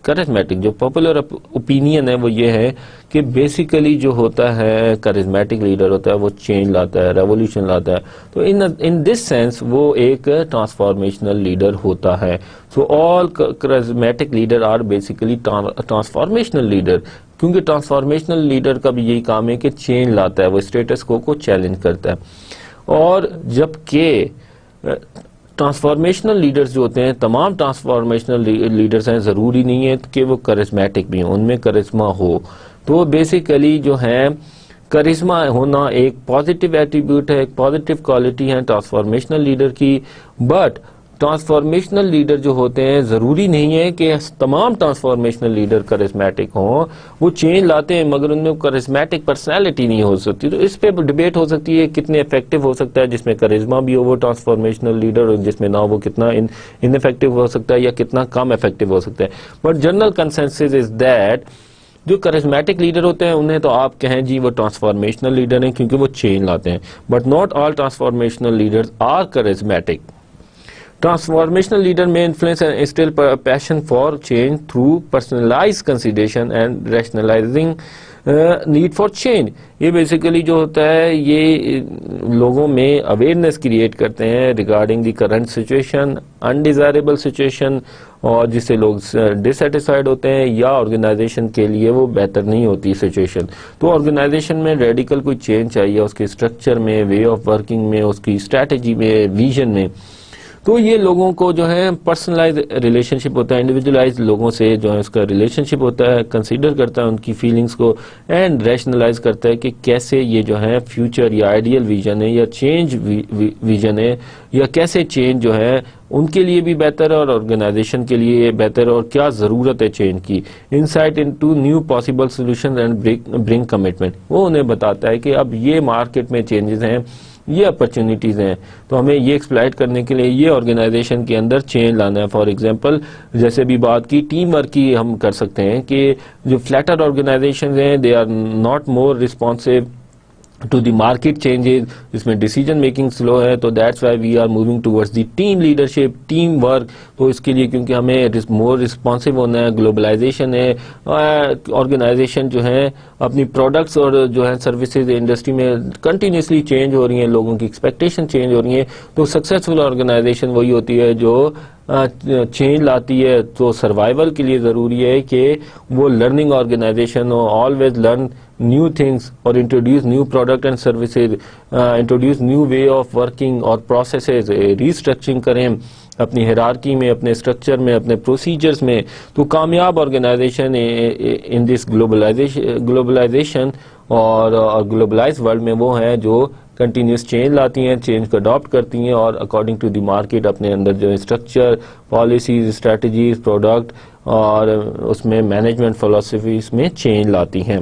charismatic. جو پاپولر اوپینین ہے وہ یہ ہے کہ بیسیکلی جو ہوتا ہے کرزمیٹک لیڈر ہوتا ہے وہ چینج لاتا ہے، ریولیوشن لاتا ہے. تو ان دس سینس وہ ایک ٹرانسفارمیشنل لیڈر ہوتا ہے. So all charismatic leader are basically transformational leader, کیونکہ ٹرانسفارمیشنل لیڈر کا بھی یہی کام ہے کہ چینج لاتا ہے، وہ اسٹیٹس کو چیلنج کرتا ہے. اور جبکہ ٹرانسفارمیشنل لیڈرز جو ہوتے ہیں، تمام ٹرانسفارمیشنل لیڈرز ہیں، ضروری نہیں ہے کہ وہ کرزمیٹک بھی ہوں، ان میں کرزما ہو. تو بیسیکلی جو ہے کرزما ہونا ایک پازیٹیو ایٹریبیوٹ ہے، ایک پازیٹیو کوالٹی ہے ٹرانسفارمیشنل لیڈر کی. بٹ ٹرانسفارمیشنل لیڈر جو ہوتے ہیں ضروری نہیں ہے کہ تمام ٹرانسفارمیشنل لیڈر کرزمیٹک ہوں. وہ چینج لاتے ہیں مگر ان میں کرزمیٹک پرسنالٹی نہیں ہو سکتی. تو اس پہ ڈبیٹ ہو سکتی ہے کتنے افیکٹو ہو سکتا ہے، جس میں کرزما بھی ہو وہ ٹرانسفارمیشنل لیڈر، اور جس میں نہ وہ کتنا ان افیکٹو ہو سکتا ہے یا کتنا کم افیکٹو ہو سکتا ہے. But general consensus is that جو کرزمیٹک لیڈر ہوتے ہیں انہیں تو آپ کہیں جی وہ ٹرانسفارمیشنل لیڈر ہیں کیونکہ وہ چینج لاتے ہیں. But not all transformational leaders are charismatic. Transformational leader may influence and instill passion for change through personalized consideration and rationalizing need for change. یہ بیسیکلی جو ہوتا ہے یہ لوگوں میں اویئرنیس کریٹ کرتے ہیں regarding the current situation, undesirable situation, اور جس سے لوگ ڈسسیٹسفائیڈ ہوتے ہیں یا آرگنائزیشن کے لیے وہ بہتر نہیں ہوتی سچویشن. تو آرگنائزیشن میں ریڈیکل کوئی چینج چاہیے اس کے اسٹرکچر میں، وے آف ورکنگ میں، اس کی اسٹریٹجی میں، ویژن میں. تو یہ لوگوں کو جو ہے پرسنلائز ریلیشن شپ ہوتا ہے، انڈیویجولائز لوگوں سے جو ہے اس کا ریلیشن شپ ہوتا ہے، کنسیڈر کرتا ہے ان کی فیلنگز کو اینڈ ریشنلائز کرتا ہے کہ کیسے یہ جو ہے فیوچر یا آئیڈیل ویژن ہے یا چینج ویژن ہے، یا کیسے چینج جو ہے ان کے لیے بھی بہتر ہے اور آرگنائزیشن کے لیے بہتر ہے، اور کیا ضرورت ہے چینج کی. Insight into new possible solutions and bring commitment. وہ انہیں بتاتا ہے کہ اب یہ مارکیٹ میں چینجز ہیں، یہ اپرچونیٹیز ہیں، تو ہمیں یہ ایکسپلائٹ کرنے کے لیے یہ آرگنائزیشن کے اندر چینج لانا ہے. فار ایگزامپل جیسے بھی بات کی ٹیم ورک کی ہم کر سکتے ہیں کہ جو فلیٹر آرگنائزیشنز ہیں they are not more responsive to the market changes, اس میں ڈیسیجن میکنگ سلو ہے. تو that's why we are moving towards the team leadership, team work. تو اس کے لیے کیونکہ ہمیں مور رسپانسو ہونا ہے، گلوبلائزیشن ہے، آرگنائزیشن جو ہے اپنی پروڈکٹس اور جو ہے سروسز انڈسٹری میں کنٹینیوسلی چینج ہو رہی ہیں، لوگوں کی ایکسپیکٹیشن چینج ہو رہی ہیں. تو سکسیزفل آرگنائزیشن وہی ہوتی ہے جو چینج لاتی ہے. تو سروائیول کے لیے ضروری ہے کہ وہ لرننگ آرگنائزیشن ہو، آلویز لرن نیو تھنگس اور introduce new product and services, introduce new way of working اور پروسیسز، ریسٹرکچرنگ کریں اپنی ہیرارکی میں، اپنے اسٹرکچر میں، اپنے پروسیجرز میں. تو کامیاب آرگنائزیشن ان دس گلوبلائزیشن اور گلوبلائز ورلڈ میں وہ ہیں جو کنٹینیوس چینج لاتی ہیں، چینج کو اڈاپٹ کرتی ہیں اور اکارڈنگ ٹو دی مارکیٹ اپنے اندر جو اسٹرکچر، پالیسیز، اسٹریٹجیز، پروڈکٹ اور اس میں مینجمنٹ فلسفیز میں چینج لاتی ہیں.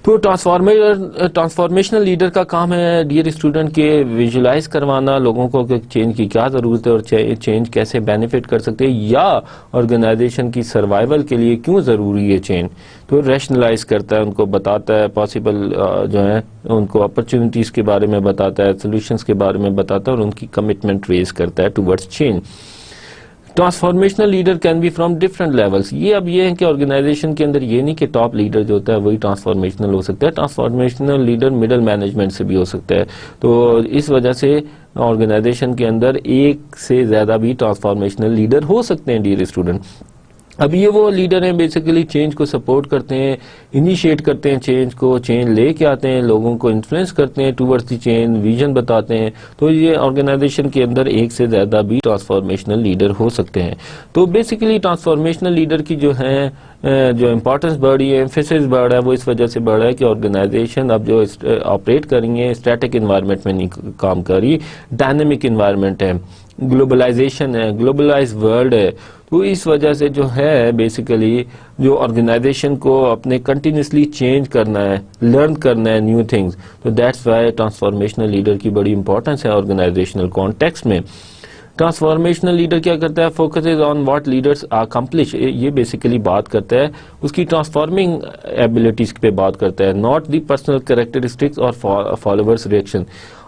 تو ٹرانسفارمیشنل لیڈر کا کام ہے ڈیئر اسٹوڈنٹ کہ ویژولائز کروانا لوگوں کو کہ چینج کی کیا ضرورت ہے اور چینج کیسے بینیفٹ کر سکتے ہیں یا آرگنائزیشن کی سروائیول کے لیے کیوں ضروری ہے چینج. تو ریشنلائز کرتا ہے، ان کو بتاتا ہے پاسبل جو ہے ان کو اپرچونیٹیز کے بارے میں بتاتا ہے، سولوشنز کے بارے میں بتاتا ہے اور ان کی کمٹمنٹ ریز کرتا ہے towards change. Transformational leader can be from different levels. یہ اب یہ ہے کہ آرگنائزیشن کے اندر یہ نہیں کہ ٹاپ لیڈر جو ہوتا ہے وہی ٹرانسفارمیشنل ہو سکتا ہے، ٹرانسفارمیشنل لیڈر مڈل مینجمنٹ سے بھی ہو سکتا ہے. تو اس وجہ سے آرگنائزیشن کے اندر ایک سے زیادہ بھی ٹرانسفارمیشنل لیڈر ہو سکتے ہیں ڈیئر اسٹوڈنٹ. اب یہ وہ لیڈر ہیں بیسیکلی چینج کو سپورٹ کرتے ہیں، انیشیٹ کرتے ہیں چینج کو، چینج لے کے آتے ہیں، لوگوں کو انفلوئنس کرتے ہیں ٹوورڈز دی چینج، ویژن بتاتے ہیں. تو یہ آرگنائزیشن کے اندر ایک سے زیادہ بھی ٹرانسفارمیشنل لیڈر ہو سکتے ہیں. تو بیسیکلی ٹرانسفارمیشنل لیڈر کی جو ہے جو امپورٹنس بڑھ رہی ہے، ایمفیسس بڑھ رہا ہے، وہ اس وجہ سے بڑھ رہا ہے کہ آرگنائزیشن اب جو آپریٹ کر رہی ہیں اسٹیٹک انوائرمنٹ میں نہیں کام کر رہی، ڈائنامک انوائرمنٹ ہے، گلوبلائزیشن ہے، گلوبلائز ورلڈ ہے. تو اس وجہ سے جو ہے بیسیکلی جو آرگنائزیشن کو اپنے کنٹینیوسلی چینج کرنا ہے، لرن کرنا ہے نیو تھنگز. تو دیٹس وائی ٹرانسفارمیشنل لیڈر کی بڑی امپورٹنس ہے آرگنائزیشنل کانٹیکسٹ میں. ٹرانسفارمیشنل لیڈر کیا کرتا ہے؟ Focuses on what leaders accomplish. یہ بیسیکلی بات کرتا ہے اس کی ٹرانسفارمنگ ایبلٹیز پہ بات کرتا ہے, ناٹ دی پرسنل کریکٹرسٹکس اور فالوورس ریئیکشن.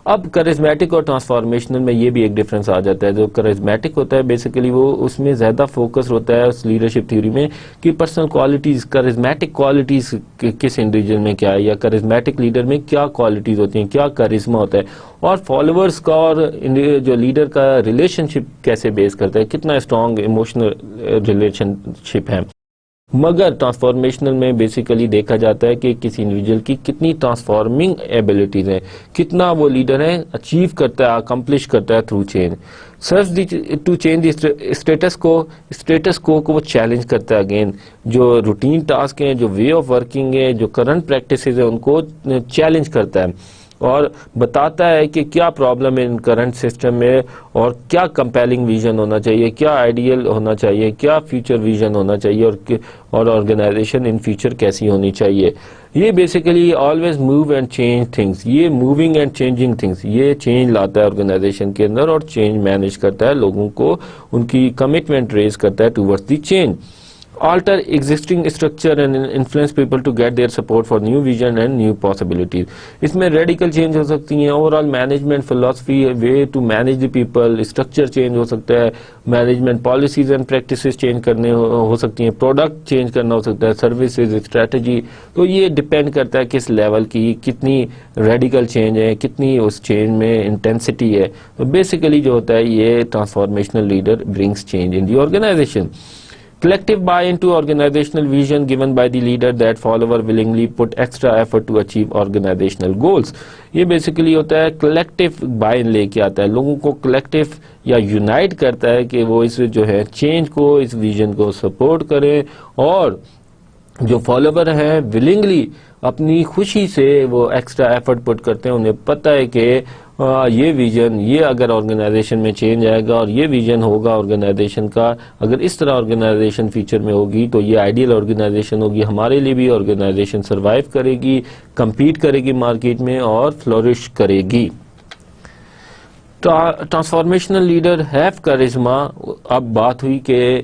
اب کرزمیٹک اور ٹرانسفارمیشنل میں یہ بھی ایک ڈفرنس آ جاتا ہے. جو کرزمیٹک ہوتا ہے بیسیکلی وہ اس میں زیادہ فوکس ہوتا ہے اس لیڈرشپ تھیوری میں کہ پرسنل کوالٹیز, کرزمیٹک کوالٹیز کس انڈیویجول میں کیا ہے, یا کرزمیٹک لیڈر میں کیا کوالٹیز ہوتی ہیں, کیا کرزما ہوتا ہے, اور فالوورز کا اور جو لیڈر کا ریلیشن شپ کیسے بیس کرتا ہے, کتنا اسٹرانگ ایموشنل ریلیشن شپ ہے. مگر ٹرانسفارمیشنل میں بیسیکلی دیکھا جاتا ہے کہ کسی انڈیویجول کی کتنی ٹرانسفارمنگ ایبلٹیز ہیں, کتنا وہ لیڈر ہے اچیو کرتا ہے, اکمپلش کرتا ہے through change. Search to change the status quo وہ چیلنج کرتا ہے. اگین جو روٹین ٹاسک ہیں, جو وے آف ورکنگ ہے, جو کرنٹ پریکٹسز ہیں, ان کو چیلنج کرتا ہے اور بتاتا ہے کہ کیا پرابلم ہے ان کرنٹ سسٹم میں, اور کیا کمپیلنگ ویژن ہونا چاہیے, کیا آئیڈیل ہونا چاہیے, کیا فیوچر ویژن ہونا چاہیے, اور آرگنائزیشن ان فیوچر کیسی ہونی چاہیے. یہ basically always move and change things, یہ موونگ اینڈ چینجنگ تھنگس, یہ چینج لاتا ہے آرگنائزیشن کے اندر اور چینج مینیج کرتا ہے, لوگوں کو ان کی کمٹمنٹ ریز کرتا ہے towards the change. alter existing structure and influence people to get their support for new vision and new possibilities. اس میں ریڈیکل چینج ہو سکتی ہیں, overall management philosophy, way to manage the people, structure change ہو سکتا ہے, management policies and practices change کرنے ہو سکتی ہیں, پروڈکٹ چینج کرنا ہو سکتا ہے, سروسز, اسٹریٹجی. تو یہ ڈپینڈ کرتا ہے کس لیول کی کتنی ریڈیکل چینج ہے, کتنی اس چینج میں انٹینسٹی ہے. تو بیسیکلی جو ہوتا ہے یہ transformational leader brings change in the organisation. Collective buy into organizational vision given by the leader that follower willingly put extra effort to achieve organizational goals. یہ بیسیکلی ہوتا ہے کلیکٹیو بائی ان لے کے آتا ہے, لوگوں کو کلیکٹیو یا یونائٹ کرتا ہے کہ وہ اس جو ہے چینج کو, اس ویژن کو سپورٹ کریں, اور جو فالوور ہیں ولنگلی اپنی خوشی سے وہ ایکسٹرا ایفرٹ پٹ کرتے ہیں. انہیں پتہ ہے کہ یہ ویژن, یہ اگر آرگنائزیشن میں چینج آئے گا اور یہ ویژن ہوگا آرگنائزیشن کا, اگر اس طرح آرگنائزیشن فیوچر میں ہوگی تو یہ آئیڈیل آرگنائزیشن ہوگی, ہمارے لیے بھی آرگنائزیشن سروائیو کرے گی, کمپیٹ کرے گی مارکیٹ میں اور فلورش کرے گی. Transformational leader have charisma. اب بات ہوئی کہ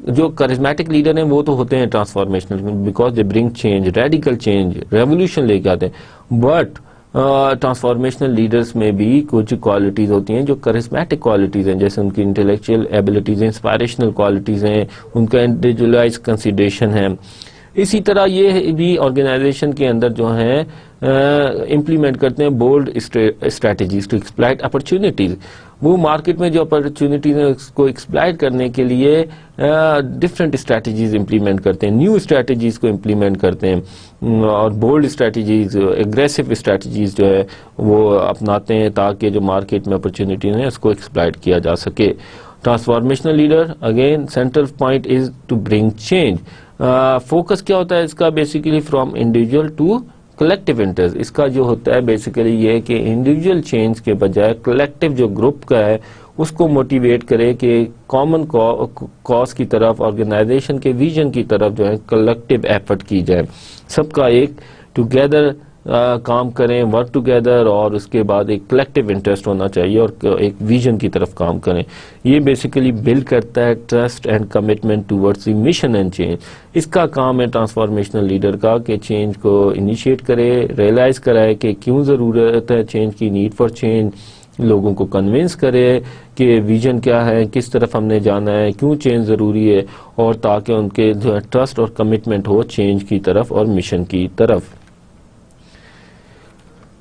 جو کرزمیٹک لیڈر ہیں وہ تو ہوتے ہیں transformational because they bring change, radical change, revolution لے کے آتے ہیں. بٹ ٹرانسفارمیشنل لیڈرز میں بھی کچھ کوالٹیز ہوتی ہیں جو کرزمیٹک کوالٹیز ہیں, جیسے ان کی انٹلیکچوئل ایبلٹیز ہیں, انسپائریشنل کوالٹیز ہیں, ان کا انڈیویجولائز کنسیڈریشن ہے. اسی طرح یہ بھی آرگنائزیشن کے اندر جو ہیں امپلیمنٹ کرتے ہیں bold strategies to exploit opportunities. وہ مارکیٹ میں جو اپرچونیٹیز ہیں اس کو ایکسپلائٹ کرنے کے لیے ڈفرینٹ اسٹریٹجیز امپلیمنٹ کرتے ہیں, نیو اسٹریٹجیز کو امپلیمنٹ کرتے ہیں, اور بولڈ اسٹریٹجیز, ایگریسو اسٹریٹجیز جو ہے وہ اپناتے ہیں تاکہ جو مارکیٹ میں اپرچونیٹیز ہیں اس کو ایکسپلائٹ کیا جا سکے. Transformational leader again central point is to bring change. Focus کیا ہوتا ہے اس کا؟ Basically from individual to collective interest. اس کا جو ہوتا ہے بیسیکلی یہ کہ انڈیویجول چینج کے بجائے کلیکٹیو جو گروپ کا ہے اس کو موٹیویٹ کرے کہ کامن کاز کی طرف, آرگنائزیشن کے ویژن کی طرف جو ہے کلیکٹیو ایفرٹ کی جائے, سب کا ایک ٹوگیدر کام کریں, ورک ٹوگیدر, اور اس کے بعد ایک کلیکٹیو انٹرسٹ ہونا چاہیے اور ایک ویژن کی طرف کام کریں. یہ بیسیکلی بلڈ کرتا ہے trust and commitment towards the mission and change. اس کا کام ہے ٹرانسفارمیشنل لیڈر کا کہ چینج کو انیشیٹ کرے, ریئلائز کرائے کہ کیوں ضرورت ہے چینج کی, نیڈ فار چینج, لوگوں کو کنونس کرے کہ ویژن کیا ہے, کس طرف ہم نے جانا ہے, کیوں چینج ضروری ہے, اور تاکہ ان کے جو ہے ٹرسٹ اور کمٹمنٹ ہو چینج کی طرف اور مشن کی طرف.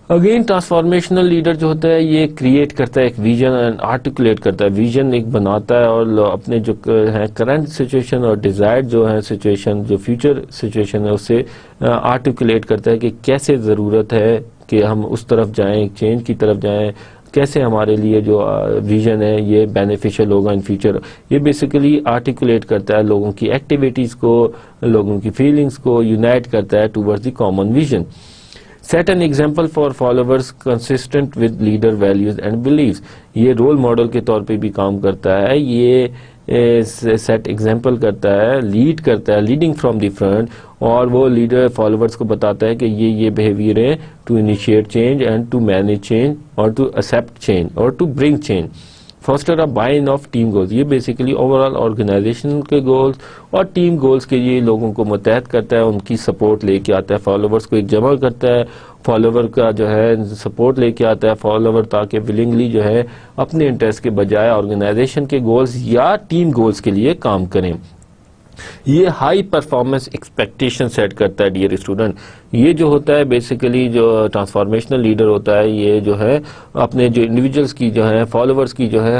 اگین ٹرانسفارمیشنل لیڈر جو ہوتا ہے یہ کریٹ کرتا ہے ایک ویژن اینڈ آرٹیکولیٹ کرتا ہے, ویژن ایک بناتا ہے اور اپنے جو ہے کرنٹ سچویشن اور ڈیزائرڈ جو ہے سچویشن, جو فیوچر سچویشن ہے اسے آرٹیکولیٹ کرتا ہے کہ کیسے ضرورت ہے کہ ہم اس طرف جائیں, ایک چینج کی طرف جائیں, کیسے ہمارے لیے جو ویژن ہے یہ بینیفیشل ہوگا ان فیوچر. یہ بیسیکلی آرٹیکولیٹ کرتا ہے لوگوں کی ایکٹیویٹیز کو, لوگوں کی فیلنگز کو یونائٹ کرتا ہے towards the common vision. Set an example for followers consistent with leader values and beliefs. یہ رول ماڈل کے طور پہ بھی کام کرتا ہے, یہ سیٹ ایگزامپل کرتا ہے, لیڈ کرتا ہے, لیڈنگ فرام دی فرنٹ, اور وہ لیڈر فالوورز کو بتاتا ہے کہ یہ بہیویئر ہے to initiate change and to manage change اور ٹو ایکسیپٹ چینج اور to bring change. Foster a buy of team goals, یہ بیسیکلی اوور آل آرگنائزیشن کے گولز اور ٹیم گولز کے لیے لوگوں کو متحد کرتا ہے، ان کی سپورٹ لے کے آتا ہے، فالوورز کو ایک جمع کرتا ہے، فالوور کا جو ہے سپورٹ لے کے آتا ہے فالوور، تاکہ ولنگلی جو ہے اپنے انٹرسٹ کے بجائے آرگنائزیشن کے گولز یا ٹیم گولز کے لیے کام کریں۔ یہ ہائی پرفارمنس ایکسپیکٹیشن سیٹ کرتا ہے ڈیئر اسٹوڈنٹ۔ یہ جو ہوتا ہے بیسیکلی جو ٹرانسفارمیشنل لیڈر ہوتا ہے، یہ جو ہے اپنے جو انڈیویجولس کی جو ہے فالوورز کی جو ہے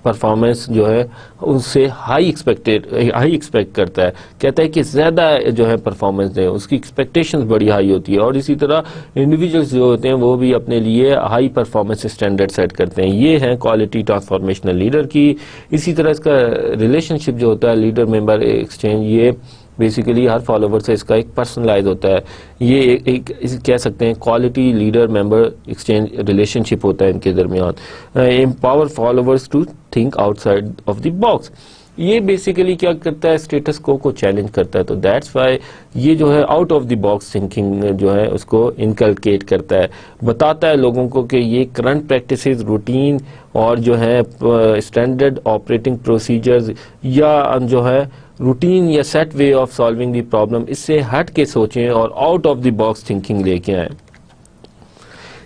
پرفارمنس جو ہے ان سے ہائی ایکسپیکٹ کرتا ہے، کہتا ہے کہ زیادہ جو ہے پرفارمنس دیں، اس کی ایکسپیکٹیشنز بڑی ہائی ہوتی ہے، اور اسی طرح انڈیویجولس جو ہوتے ہیں وہ بھی اپنے لیے ہائی پرفارمنس اسٹینڈرڈ سیٹ کرتے ہیں۔ یہ ہے کوالٹی ٹرانسفارمیشنل لیڈر کی۔ اسی طرح اس کا ریلیشن شپ جو ہوتا ہے لیڈر ممبر ایکسچینج، یہ بیسیکلی ہر فالوور سے اس کا ایک پرسنلائز ہوتا ہے، یہ ایک کہہ سکتے ہیں quality leader member exchange relationship ہوتا ہے ان کے درمیان۔ Empower followers to think outside of the box, یہ بیسیکلی کیا کرتا ہے اسٹیٹس کو چیلنج کرتا ہے، تو دیٹس وائی یہ جو ہے out of the box thinking جو ہے اس کو انکلکیٹ کرتا ہے، بتاتا ہے لوگوں کو کہ یہ کرنٹ پریکٹسز، روٹین اور جو ہے اسٹینڈرڈ آپریٹنگ پروسیجرز یا جو ہے روٹین یا set way of solving the problem, اس سے ہٹ کے سوچیں اور out of the box thinking لے کے آئیں۔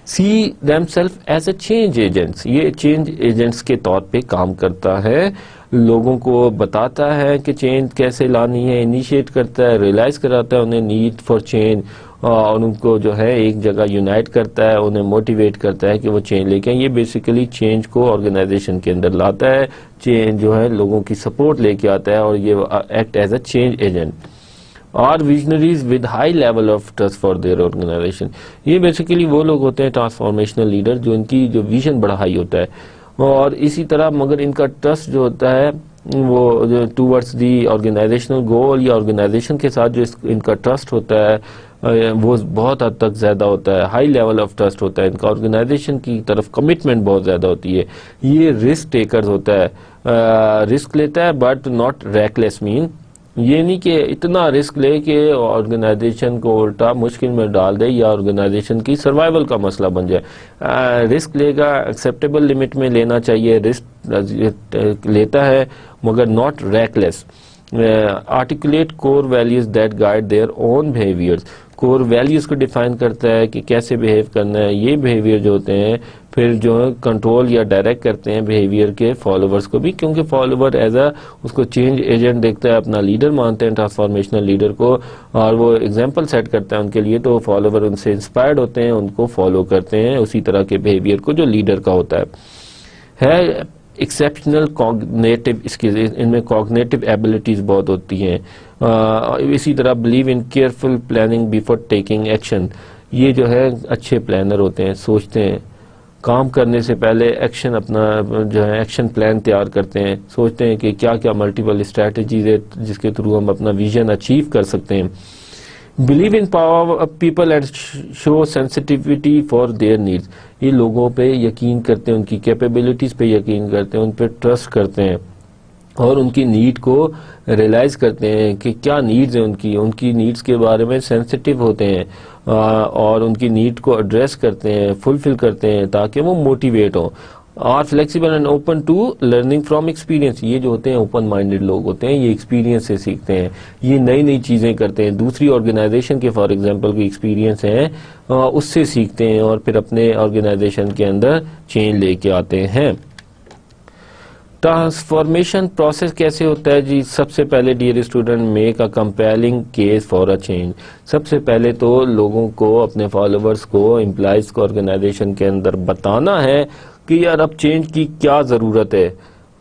See them self as a change agents, یہ چینج ایجنٹس کے طور پہ کام کرتا ہے، لوگوں کو بتاتا ہے کہ چینج کیسے لانی ہے، انیشیٹ کرتا ہے، ریئلائز کراتا ہے انہیں نیڈ فار چینج، اور ان کو جو ہے ایک جگہ یونائٹ کرتا ہے، انہیں موٹیویٹ کرتا ہے کہ وہ چینج لے کے آئیں۔ یہ بیسیکلی چینج کو آرگنائزیشن کے اندر لاتا ہے، چینج جو ہے لوگوں کی سپورٹ لے کے آتا ہے، اور یہ act as a change agent. اور visionaries with high level of trust for their organization, یہ بیسیکلی وہ لوگ ہوتے ہیں ٹرانسفارمیشنل لیڈر جو ان کی جو ویژن بڑا ہائی ہوتا ہے، اور اسی طرح مگر ان کا ٹرسٹ جو ہوتا ہے وہ ٹورڈز دی آرگنائزیشنل گول یا آرگنائزیشن کے ساتھ جو ان کا ٹرسٹ ہوتا ہے وہ بہت حد تک زیادہ ہوتا ہے، ہائی لیول آف ٹرسٹ ہوتا ہے ان کا، آرگنائزیشن کی طرف کمٹمنٹ بہت زیادہ ہوتی ہے۔ یہ رسک ٹیکرز ہوتا ہے، رسک لیتا ہے بٹ ناٹ ریکلیس، مین یہ نہیں کہ اتنا رسک لے کہ آرگنائزیشن کو الٹا مشکل میں ڈال دے یا آرگنائزیشن کی سروائیول کا مسئلہ بن جائے۔ رسک لے گا، ایکسیپٹیبل لمٹ میں لینا چاہیے، رسک لیتا ہے مگر not reckless. Articulate core values that guide their own behaviours, core values کو ڈیفائن کرتا ہے کہ کیسے بیہیو کرنا ہے، یہ بیہیویئر جو ہوتے ہیں پھر جو کنٹرول یا ڈائریکٹ کرتے ہیں بیہیویئر کے فالوورز کو بھی، کیونکہ فالوور ایز اے اس کو چینج ایجنٹ دیکھتا ہے، اپنا لیڈر مانتے ہیں ٹرانسفارمیشنل لیڈر کو، اور وہ ایگزامپل سیٹ کرتا ہے ان کے لیے، تو فالوور ان سے انسپائرڈ ہوتے ہیں، ان کو فالو کرتے ہیں اسی طرح کے بیہیویئر کو جو لیڈر کا ہوتا ہے۔ ایکسیپشنل کوگنیٹو اسکلز، ان میں کوگنیٹو ایبلٹیز بہت ہوتی ہیں۔ اسی طرح believe in careful planning before taking action, یہ جو ہے اچھے پلانر ہوتے ہیں، سوچتے ہیں کام کرنے سے پہلے ایکشن اپنا جو ہے ایکشن پلان تیار کرتے ہیں، سوچتے ہیں کہ کیا کیا ملٹیپل اسٹریٹجیز ہے جس کے تھرو ہم اپنا ویژن اچیو کر سکتے ہیں۔ Believe in power of people and show sensitivity for their needs, یہ لوگوں پہ یقین کرتے ہیں، ان کی کیپیبلٹیز پہ یقین کرتے ہیں، ان پہ ٹرسٹ کرتے ہیں، اور ان کی نیڈ کو ریئلائز کرتے ہیں کہ کیا نیڈز ہیں ان کی نیڈز کے بارے میں سینسٹیو ہوتے ہیں، اور ان کی نیڈ کو ایڈریس کرتے ہیں، فلفل کرتے ہیں تاکہ وہ موٹیویٹ ہوں۔ اور flexible and open to learning from experience, یہ جو ہوتے ہیں اوپن مائنڈیڈ لوگ ہوتے ہیں، یہ ایکسپیرینس سے سیکھتے ہیں، یہ نئی نئی چیزیں کرتے ہیں، دوسری آرگنائزیشن کے فار ایگزامپل کوئی ایکسپیرینس ہیں اس سے سیکھتے ہیں، اور پھر اپنے آرگنائزیشن کے اندر چینج لے کے آتے ہیں۔ ٹرانسفارمیشن پروسیس کیسے ہوتا ہے جی؟ سب سے پہلے dear student, make a compelling case for a change, سب سے پہلے تو لوگوں کو، اپنے فالوورز کو، امپلائیز کو آرگنائزیشن کے اندر بتانا ہے کہ یار اب چینج کی کیا ضرورت ہے،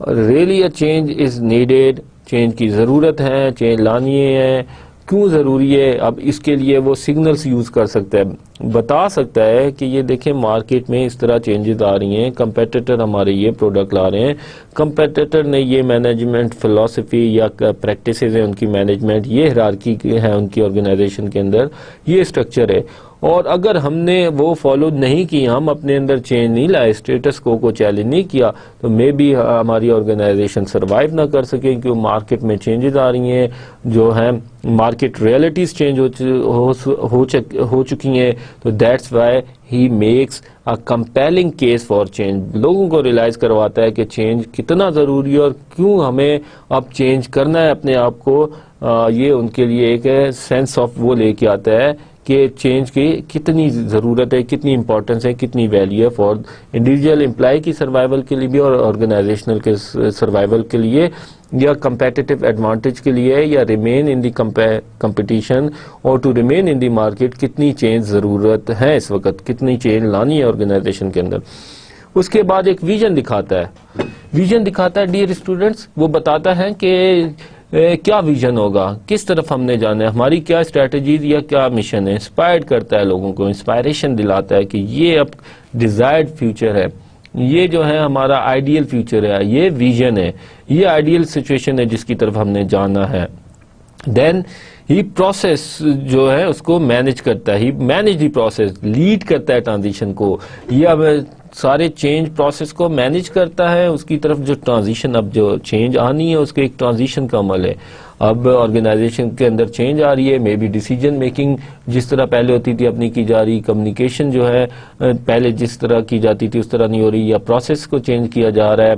really a change is needed, change کی ضرورت ہے، چینج لانی ہے، کیوں ضروری ہے، اب اس کے لیے وہ سگنلز یوز کر سکتا ہے، بتا سکتا ہے کہ یہ دیکھیں مارکیٹ میں اس طرح چینجز آ رہی ہیں، کمپیٹیٹر ہمارے یہ پروڈکٹ لا رہے ہیں، کمپیٹیٹر نے یہ مینجمنٹ فلسفی یا پریکٹسز ہیں ان کی، مینجمنٹ یہ ہیرارکی ہے ان کی آرگنائزیشن کے اندر، یہ اسٹرکچر ہے، اور اگر ہم نے وہ فالو نہیں کی، ہم اپنے اندر چینج نہیں لائے، اسٹیٹس کو چیلنج نہیں کیا، تو مے بی ہماری آرگنائزیشن سروائیو نہ کر سکے، کیونکہ مارکیٹ میں چینجز آ رہی ہیں، جو ہیں مارکیٹ ریئلٹیز چینج ہو چکی ہیں، تو that's why he makes a compelling case for change. لوگوں کو ریلائز کرواتا ہے کہ چینج کتنا ضروری ہے اور کیوں ہمیں اب چینج کرنا ہے اپنے آپ کو. یہ ان کے لیے ایک سینس آف وہ لے کے آتا ہے کہ چینج کی کتنی ضرورت ہے, کتنی امپورٹنس ہے, کتنی ویلیو ہے فار انڈیویجول امپلائی کی سروائیول کے لیے بھی اور آرگنائزیشنل کے سروائیول کے لیے, یا کمپیٹیٹو ایڈوانٹیج کے لیے, یا ریمین ان دی کمپٹیشن اور to remain in the market, کتنی چینج ضرورت ہے اس وقت, کتنی چینج لانی ہے آرگنائزیشن کے اندر. اس کے بعد ایک ویژن دکھاتا ہے. ویژن دکھاتا ہے ڈیئر اسٹوڈنٹس, وہ بتاتا ہے کہ کیا ویژن ہوگا, کس طرف ہم نے جانا ہے, ہماری کیا اسٹریٹجیز یا کیا مشن ہے. انسپائرڈ کرتا ہے لوگوں کو, انسپائریشن دلاتا ہے کہ یہ اب ڈیزائرڈ فیوچر ہے, یہ جو ہے ہمارا آئیڈیل فیوچر ہے, یہ ویژن ہے, یہ آئیڈیل سچویشن ہے جس کی طرف ہم نے جانا ہے. دین ہی پروسیس جو ہے اس کو مینج کرتا ہے, ہی مینج دی پروسیس, لیڈ کرتا ہے ٹرانزیشن کو, یہ اب سارے چینج پروسیس کو مینج کرتا ہے اس کی طرف جو ٹرانزیشن, اب جو چینج آنی ہے اس کے ایک ٹرانزیشن کا عمل ہے. اب آرگنائزیشن کے اندر چینج آ رہی ہے, مے بی ڈیسیجن میکنگ جس طرح پہلے ہوتی تھی اپنی کی جا رہی, کمیونیکیشن جو ہے پہلے جس طرح کی جاتی تھی اس طرح نہیں ہو رہی, یا پروسیس کو چینج کیا جا رہا ہے,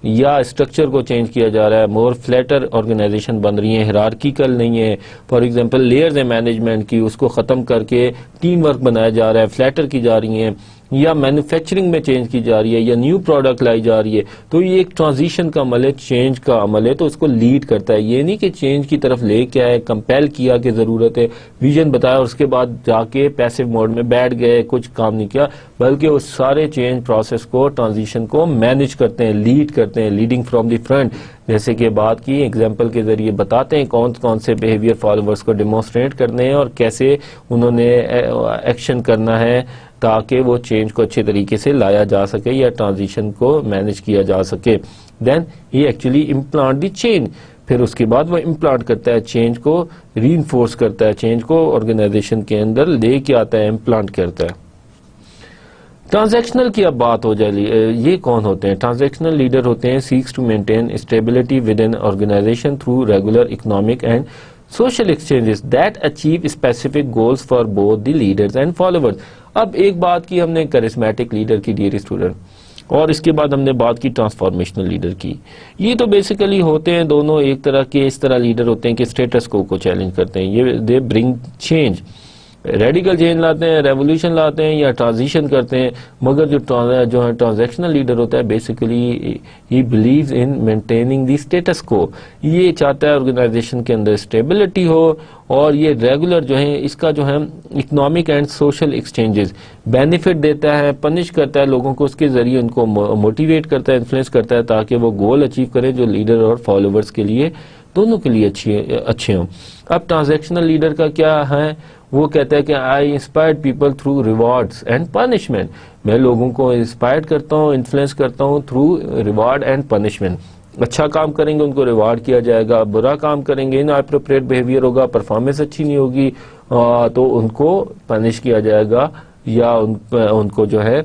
یا اسٹرکچر کو چینج کیا جا رہا ہے, مور فلیٹر آرگنائزیشن بن رہی ہیں, ہیرارکیکل نہیں ہے. فار ایگزامپل لیئرز ہیں مینجمنٹ کی, اس کو ختم کر کے ٹیم ورک بنایا جا رہا ہے, فلیٹر کی جا رہی ہیں, یا مینوفیکچرنگ میں چینج کی جا رہی ہے, یا نیو پروڈکٹ لائی جا رہی ہے. تو یہ ایک ٹرانزیشن کا عمل ہے, چینج کا عمل ہے, تو اس کو لیڈ کرتا ہے. یہ نہیں کہ چینج کی طرف لے کے آئے, کمپیل کیا کہ ضرورت ہے, ویژن بتایا اور اس کے بعد جا کے پیسو موڈ میں بیٹھ گئے, کچھ کام نہیں کیا, بلکہ اس سارے چینج پروسیس کو, ٹرانزیشن کو مینج کرتے ہیں, لیڈ کرتے ہیں, لیڈنگ فرام دی فرنٹ. جیسے کہ بات کی ایگزامپل کے ذریعے بتاتے ہیں کون سے بیہیویئر فالوورز کو ڈیمونسٹریٹ کرنے ہیں اور کیسے انہوں نے ایکشن کرنا ہے تاکہ وہ چینج کو اچھے طریقے سے لایا جا سکے یا ٹرانزیشن کو مینج کیا جا سکے. دین ہی ایکچولی امپلانٹ دی چینج, پھر اس کے بعد وہ امپلانٹ کرتا ہے چینج کو, ری انفورس کرتا ہے چینج کو, آرگنائزیشن کے اندر لے کے آتا ہے, امپلانٹ کرتا ہے. ٹرانزیکشنل کی اب بات ہو جائے, یہ کون ہوتے ہیں؟ ٹرانزیکشنل لیڈر ہوتے ہیں seeks to maintain stability within organisation through regular economic and social exchanges that achieve specific goals for both the leaders and followers. اب ایک بات کی ہم نے کرسمیٹک لیڈر کی ڈیئر اسٹوڈنٹ, اور اس کے بعد ہم نے بات کی ٹرانسفارمیشنل لیڈر کی. یہ تو بیسیکلی ہوتے ہیں دونوں ایک طرح کے, اس طرح لیڈر ہوتے ہیں کہ اسٹیٹس کو چیلنج کرتے ہیں, یہ دے برنگ چینج, ریڈیکل چینج لاتے ہیں, ریولوشن لاتے ہیں یا ٹرانزیشن کرتے ہیں. مگر جو ہے ٹرانزیکشنل لیڈر ہوتا ہے basically he believes in maintaining the status quo, یہ چاہتا ہے آرگنائزیشن کے اندر اسٹیبلٹی ہو, اور یہ ریگولر جو ہے اس کا جو ہے economic and social exchanges benefit دیتا ہے, پنش کرتا ہے لوگوں کو, اس کے ذریعے ان کو موٹیویٹ کرتا ہے, انفلوئنس کرتا ہے تاکہ وہ گول اچیو کریں جو لیڈر اور فالوورز کے لیے دونوں کے لیے اچھے ہوں. اب ٹرانزیکشنل لیڈر کا کیا ہے, وہ کہتا ہے کہ I inspired people through rewards and punishment, میں لوگوں کو انسپائرڈ کرتا ہوں, انفلوئنس کرتا ہوں تھرو ریوارڈ اینڈ پنشمنٹ. اچھا کام کریں گے ان کو ریوارڈ کیا جائے گا, برا کام کریں گے, ان اپروپریٹ بیہیویئر ہوگا, پرفارمنس اچھی نہیں ہوگی تو ان کو پنش کیا جائے گا, یا ان کو جو ہے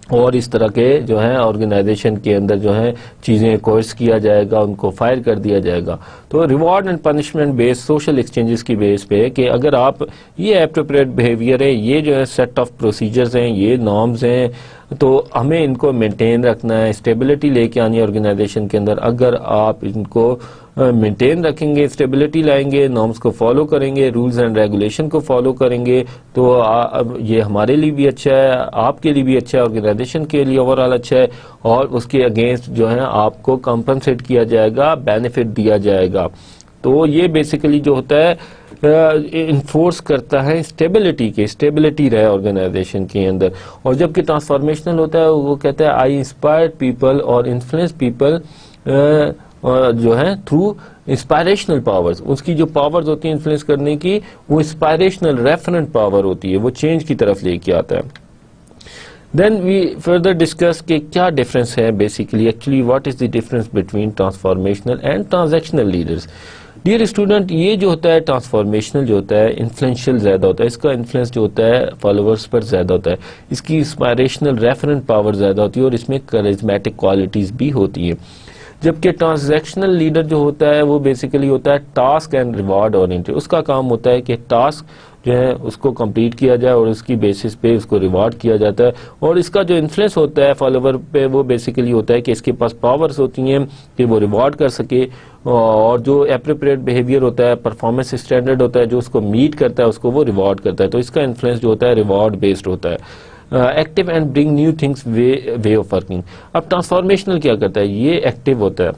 اور اس طرح کے جو ہے آرگنائزیشن کے اندر جو ہے چیزیں کورس کیا جائے گا, ان کو فائر کر دیا جائے گا. تو reward and punishment base social exchanges کی بیس پہ کہ اگر آپ یہ اپروپریٹ بیہیویئر ہے, یہ جو ہے سیٹ آف پروسیجرز ہیں, یہ نارمز ہیں, تو ہمیں ان کو مینٹین رکھنا ہے, اسٹیبلٹی لے کے آنی ہے آرگنائزیشن کے اندر. اگر آپ ان کو مینٹین رکھیں گے, اسٹیبلٹی لائیں گے, نارمز کو فالو کریں گے, رولز اینڈ ریگولیشن کو فالو کریں گے, تو یہ ہمارے لیے بھی اچھا ہے, آپ کے لیے بھی اچھا ہے, آرگنائزیشن کے لیے اوور آل اچھا ہے, اور اس کے اگینسٹ جو ہے آپ کو کمپنسیٹ کیا جائے گا, بینیفٹ دیا جائے گا. تو یہ بیسیکلی جو ہوتا ہے انفورس کرتا ہے اسٹیبلٹی کے, اسٹیبلٹی رہے آرگنائزیشن کے اندر. اور جبکہ ٹرانسفارمیشنل ہوتا ہے وہ کہتا ہے آئی انسپائرڈ پیپل اور انفلوئنس پیپل جو ہے تھرو انسپائریشنل پاورز, اس کی جو پاورز ہوتی ہیں انفلوئنس کرنے کی, وہ انسپائریشنل ریفرنٹ پاور ہوتی ہے, وہ چینج کی طرف لے کے آتا ہے. دین وی فردر ڈسکس کہ کیا ڈفرینس ہے basically, actually what is the difference between transformational and transactional leaders. Dear student, یہ جو ہوتا ہے ٹرانسفارمیشنل جو ہوتا ہے انفلوئنشیل زیادہ ہوتا ہے, اس کا انفلوئنس جو ہوتا ہے فالوورز پر زیادہ ہوتا ہے, اس کی انسپائریشنل ریفرنٹ پاور زیادہ ہوتی ہے, اور اس میں کرزمیٹک کوالٹیز بھی ہوتی ہیں. جبکہ ٹرانزیکشنل لیڈر جو ہوتا ہے وہ بیسیکلی ہوتا ہے ٹاسک اینڈ ریوارڈ اورینٹڈ, اس کا کام ہوتا ہے کہ ٹاسک جو ہے اس کو کمپلیٹ کیا جائے اور اس کی بیسس پہ اس کو ریوارڈ کیا جاتا ہے. اور اس کا جو انفلوئنس ہوتا ہے فالوور پہ وہ بیسیکلی ہوتا ہے کہ اس کے پاس پاورز ہوتی ہیں کہ وہ ریوارڈ کر سکے, اور جو اپروپریٹ بیہیویئر ہوتا ہے, پرفارمنس اسٹینڈرڈ ہوتا ہے جو اس کو میٹ کرتا ہے اس کو وہ ریوارڈ کرتا ہے. تو اس کا انفلوئنس جو ہوتا ہے ریوارڈ بیسڈ ہوتا ہے. Active and bring new things way of working. اب ٹرانسفارمیشنل کیا کرتا ہے, یہ ایکٹیو ہوتا ہے,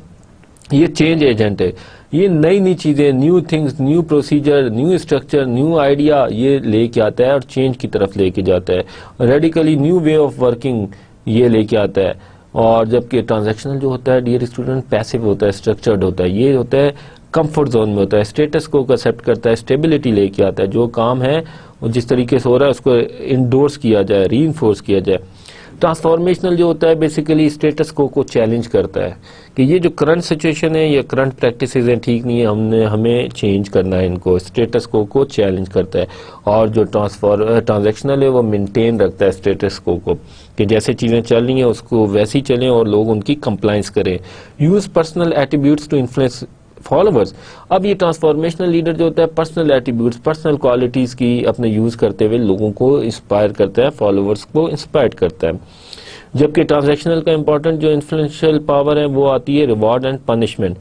یہ چینج ایجنٹ ہے, یہ نئی چیزیں, new things, new procedure, new structure, new idea یہ لے کے آتا ہے اور چینج کی طرف لے کے جاتا ہے. Radically new way of working یہ لے کے آتا ہے. اور جبکہ ٹرانزیکشنل جو ہوتا ہے ڈیئر اسٹوڈنٹ پیسو ہوتا ہے, اسٹرکچرڈ ہوتا ہے, یہ ہوتا ہے کمفرٹ زون میں ہوتا ہے, اسٹیٹس کو ایکسیپٹ کرتا ہے, اسٹیبلٹی لے کے آتا ہے, جو کام ہے جس طریقے سے ہو رہا ہے اس کو انڈورس کیا جائے, ری انفورس کیا جائے. ٹرانسفارمیشنل جو ہوتا ہے بیسیکلی اسٹیٹس کو چیلنج کرتا ہے کہ یہ جو کرنٹ سچویشن ہے یا کرنٹ پریکٹسز ہیں ٹھیک نہیں ہے, ہمیں چینج کرنا ہے ان کو. اسٹیٹس کو چیلنج کرتا ہے. اور جو ٹرانزیکشنل ہے وہ مینٹین رکھتا ہے اسٹیٹس کو کہ جیسے چیزیں چل رہی ہیں اس کو ویسی چلیں اور لوگ ان کی کمپلائنس کریں. Use personal attributes to influence followers. اب یہ ٹرانسفارمیشنل لیڈر جو ہوتا ہے پرسنل ایٹریبیوٹس, پرسنل کوالٹیز کی اپنے یوز کرتے ہوئے لوگوں کو انسپائر کرتا ہے, فالوورز کو انسپائر کرتا ہے. جبکہ ٹرانزیکشنل کا امپورٹنٹ جو انفلوئنشل پاور ہے وہ آتی ہے ریوارڈ اینڈ پنشمنٹ.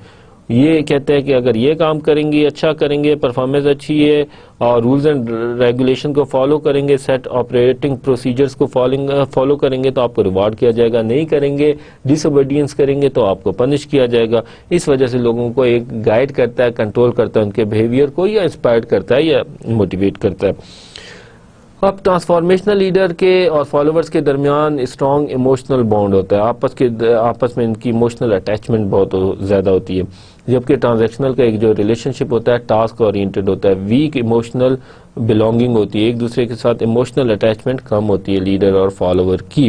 یہ کہتے ہیں کہ اگر یہ کام کریں گے, اچھا کریں گے, پرفارمنس اچھی ہے اور رولز اینڈ ریگولیشن کو فالو کریں گے, سیٹ آپریٹنگ پروسیجرز کو فالو کریں گے تو آپ کو ریوارڈ کیا جائے گا, نہیں کریں گے, ڈس اوبیڈینس کریں گے تو آپ کو پنش کیا جائے گا. اس وجہ سے لوگوں کو ایک گائیڈ کرتا ہے, کنٹرول کرتا ہے ان کے بیہیویئر کو, یا انسپائر کرتا ہے یا موٹیویٹ کرتا ہے. اب ٹرانسفارمیشنل لیڈر کے اور فالوورز کے درمیان اسٹرانگ ایموشنل بانڈ ہوتا ہے, آپس میں ان کی ایموشنل اٹیچمنٹ بہت زیادہ ہوتی ہے. جبکہ ٹرانزیکشنل کا ایک جو ریلیشن شپ ہوتا ہے ٹاسک اورینٹڈ ہوتا ہے, ویک ایموشنل بلونگنگ ہوتی ہے, ایک دوسرے کے ساتھ ایموشنل اٹیچمنٹ کم ہوتی ہے لیڈر اور فالوور کی.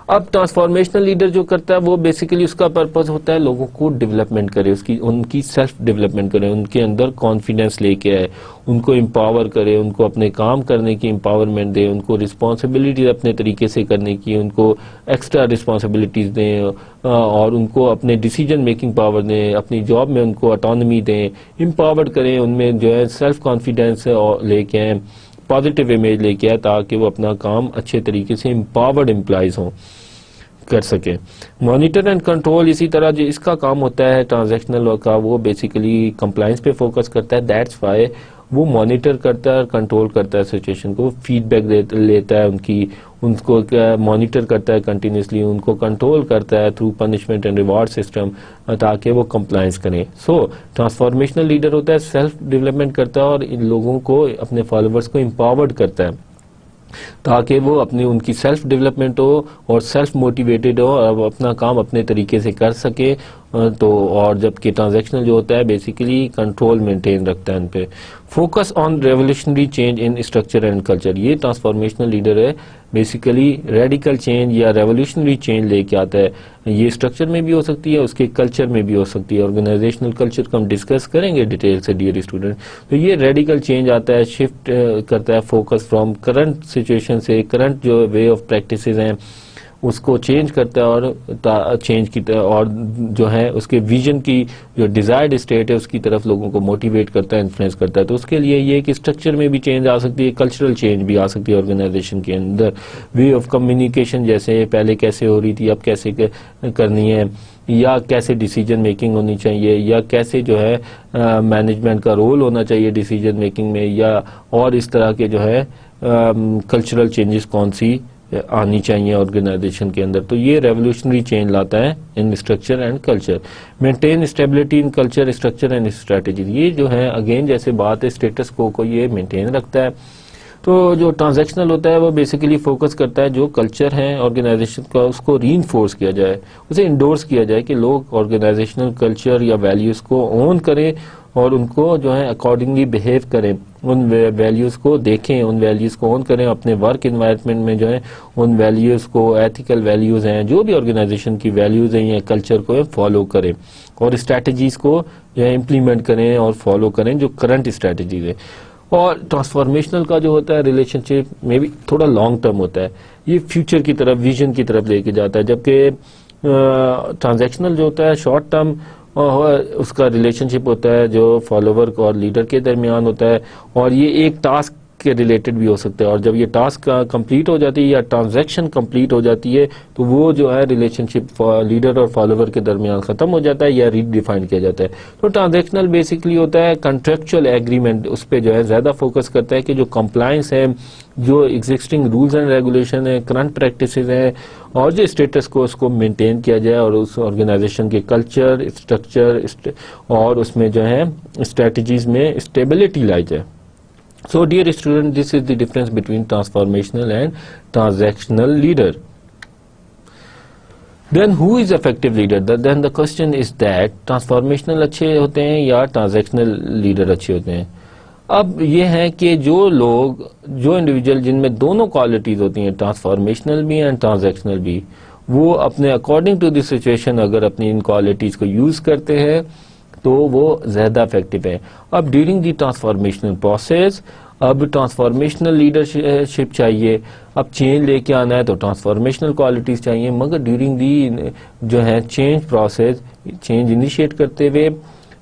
اب ٹرانسفارمیشنل لیڈر جو کرتا ہے وہ بیسیکلی اس کا پرپز ہوتا ہے لوگوں کو ڈیولپمنٹ کرے, ان کی سیلف ڈیولپمنٹ کرے, ان کے اندر کانفیڈنس لے کے آئے, ان کو امپاور کرے, ان کو اپنے کام کرنے کی امپاورمنٹ دے, ان کو رسپانسبلٹیز اپنے طریقے سے کرنے کی, ان کو ایکسٹرا رسپانسبلٹیز دیں اور ان کو اپنے ڈیسیجن میکنگ پاور دیں, اپنی جاب میں ان کو اٹانومی دیں, امپاورڈ کریں, ان میں جو ہے سیلف کانفیڈنس لے کے آئیں, پازیٹیو امیج لے کے آئے تاکہ وہ اپنا کام اچھے طریقے سے امپاورڈ امپلائز ہوں کر سکے. مانیٹر اینڈ کنٹرول اسی طرح جو اس کا کام ہوتا ہے ٹرانزیکشنل کا, وہ بیسیکلی کمپلائنس پہ فوکس کرتا ہے. دیٹس وائی وہ مانیٹر کرتا ہے, کنٹرول کرتا ہے سچویشن کو, فیڈ بیک لیتا ہے ان کو مانیٹر کرتا ہے کنٹینیوسلی, ان کو کنٹرول کرتا ہے through punishment and reward system تاکہ وہ کمپلائنس کریں. سو ٹرانسفارمیشنل لیڈر ہوتا ہے سیلف ڈیولپمنٹ کرتا ہے اور ان لوگوں کو, اپنے فالوورز کو امپاورڈ کرتا ہے تاکہ وہ ان کی سیلف ڈیولپمنٹ ہو اور سیلف موٹیویٹڈ ہو اور اپنا کام اپنے طریقے سے کر سکے. تو اور جبکہ ٹرانزیکشنل جو ہوتا ہے بیسیکلی کنٹرول مینٹین رکھتا ہے ان پہ. Focus on revolutionary change in structure and culture. یہ ٹرانسفارمیشنل لیڈر ہے بیسیکلی ریڈیکل چینج یا ریولیوشنری چینج لے کے آتا ہے. یہ اسٹرکچر میں بھی ہو سکتی ہے, اس کے کلچر میں بھی ہو سکتی ہے. آرگنائزیشنل کلچر کو ہم ڈسکس کریں گے ڈیٹیل سے ڈیئر اسٹوڈنٹ. تو یہ ریڈیکل چینج آتا ہے, شفٹ کرتا ہے فوکس فرام کرنٹ سچویشن سے, کرنٹ جو وے آف پریکٹسز ہیں اس کو چینج کرتا ہے اور چینج کی اور جو ہے اس کے ویژن کی جو ڈیزائرڈ اسٹیٹ ہے اس کی طرف لوگوں کو موٹیویٹ کرتا ہے, انفلوئنس کرتا ہے. تو اس کے لیے یہ کہ اسٹرکچر میں بھی چینج آ سکتی ہے, کلچرل چینج بھی آ سکتی ہے آرگنائزیشن کے اندر. وے آف کمیونیکیشن جیسے پہلے کیسے ہو رہی تھی اب کیسے کرنی ہے, یا کیسے ڈیسیجن میکنگ ہونی چاہیے, یا کیسے جو ہے مینجمنٹ کا رول ہونا چاہیے ڈیسیجن میکنگ میں, یا اور اس طرح کے جو ہے کلچرل چینجز کون سی آنی چاہیے آرگنائزیشن کے اندر. تو یہ ریولیوشنری چینج لاتا ہے ان structure and culture. Maintain stability in culture, structure and strategy. یہ جو ہے اگین جیسے بات ہے اسٹیٹس کو یہ مینٹین رکھتا ہے. تو جو ٹرانزیکشنل ہوتا ہے وہ بیسیکلی فوکس کرتا ہے جو کلچر ہے آرگنائزیشن کا اس کو ری انفورس کیا جائے, اسے انڈورس کیا جائے کہ لوگ آرگنائزیشنل کلچر یا ویلیوز کو اون کریں اور ان کو جو ہے اکارڈنگلی بہیو کریں, ان ویلیوز کو دیکھیں, ان ویلیوز کو اون کریں اپنے ورک انوائرمنٹ میں, جو ہے ان ویلیوز کو, ایتھیکل ویلیوز ہیں جو بھی آرگنائزیشن کی ویلیوز ہیں یا کلچر کو فالو کریں, اور اسٹریٹجیز کو جو ہے امپلیمنٹ کریں اور فالو کریں جو کرنٹ اسٹریٹجیز ہیں. اور ٹرانسفارمیشنل کا جو ہوتا ہے ریلیشن شپ میں بھی تھوڑا لانگ ٹرم ہوتا ہے, یہ فیوچر کی طرف, ویژن کی طرف لے کے جاتا ہے. جبکہ ٹرانزیکشنل جو ہوتا ہے شارٹ ٹرم اس کا ریلیشن شپ ہوتا ہے جو فالوور اور لیڈر کے درمیان ہوتا ہے, اور یہ ایک ٹاسک کے ریلیٹڈ بھی ہو سکتا ہے, اور جب یہ ٹاسک کمپلیٹ ہو جاتی ہے یا ٹرانزیکشن کمپلیٹ ہو جاتی ہے تو وہ جو ہے ریلیشن شپ لیڈر اور فالوور کے درمیان ختم ہو جاتا ہے یا ری ڈیفائن کیا جاتا ہے. تو ٹرانزیکشنل بیسکلی ہوتا ہے کنٹریکچوئل ایگریمنٹ, اس پہ جو ہے زیادہ فوکس کرتا ہے کہ جو کمپلائنس ہے, جو ایگزسٹنگ رولز اینڈ ریگولیشن ہے, کرنٹ پریکٹسز ہیں, اور جو اسٹیٹس کو اس کو مینٹین کیا جائے, اور اس آرگنائزیشن کے کلچر, اسٹرکچر اور اس میں جو ہے اسٹریٹجیز میں اسٹیبلٹی لائی جائے. So dear student, this is the difference between transformational and transactional leader. Then who is effective leader? Then the question is that transformational اچھے ہوتے ہیں یا transactional leader اچھے ہوتے ہیں. اب یہ ہے کہ جو لوگ, جو انڈیویجول جن میں دونوں کوالٹیز ہوتی ہیں, ٹرانسفارمیشنل بھی اینڈ ٹرانزیکشنل بھی, وہ اپنے اکارڈنگ ٹو دی سچویشن اگر اپنی ان کوالٹیز کو یوز کرتے ہیں تو وہ زیادہ افیکٹو ہے. اب ڈیورنگ دی ٹرانسفارمیشنل پروسیس, اب ٹرانسفارمیشنل لیڈرشپ چاہیے, اب چینج لے کے آنا ہے تو ٹرانسفارمیشنل کوالٹیز چاہیے, مگر ڈیورنگ دی جو ہے چینج پروسیس, چینج انیشیٹ کرتے ہوئے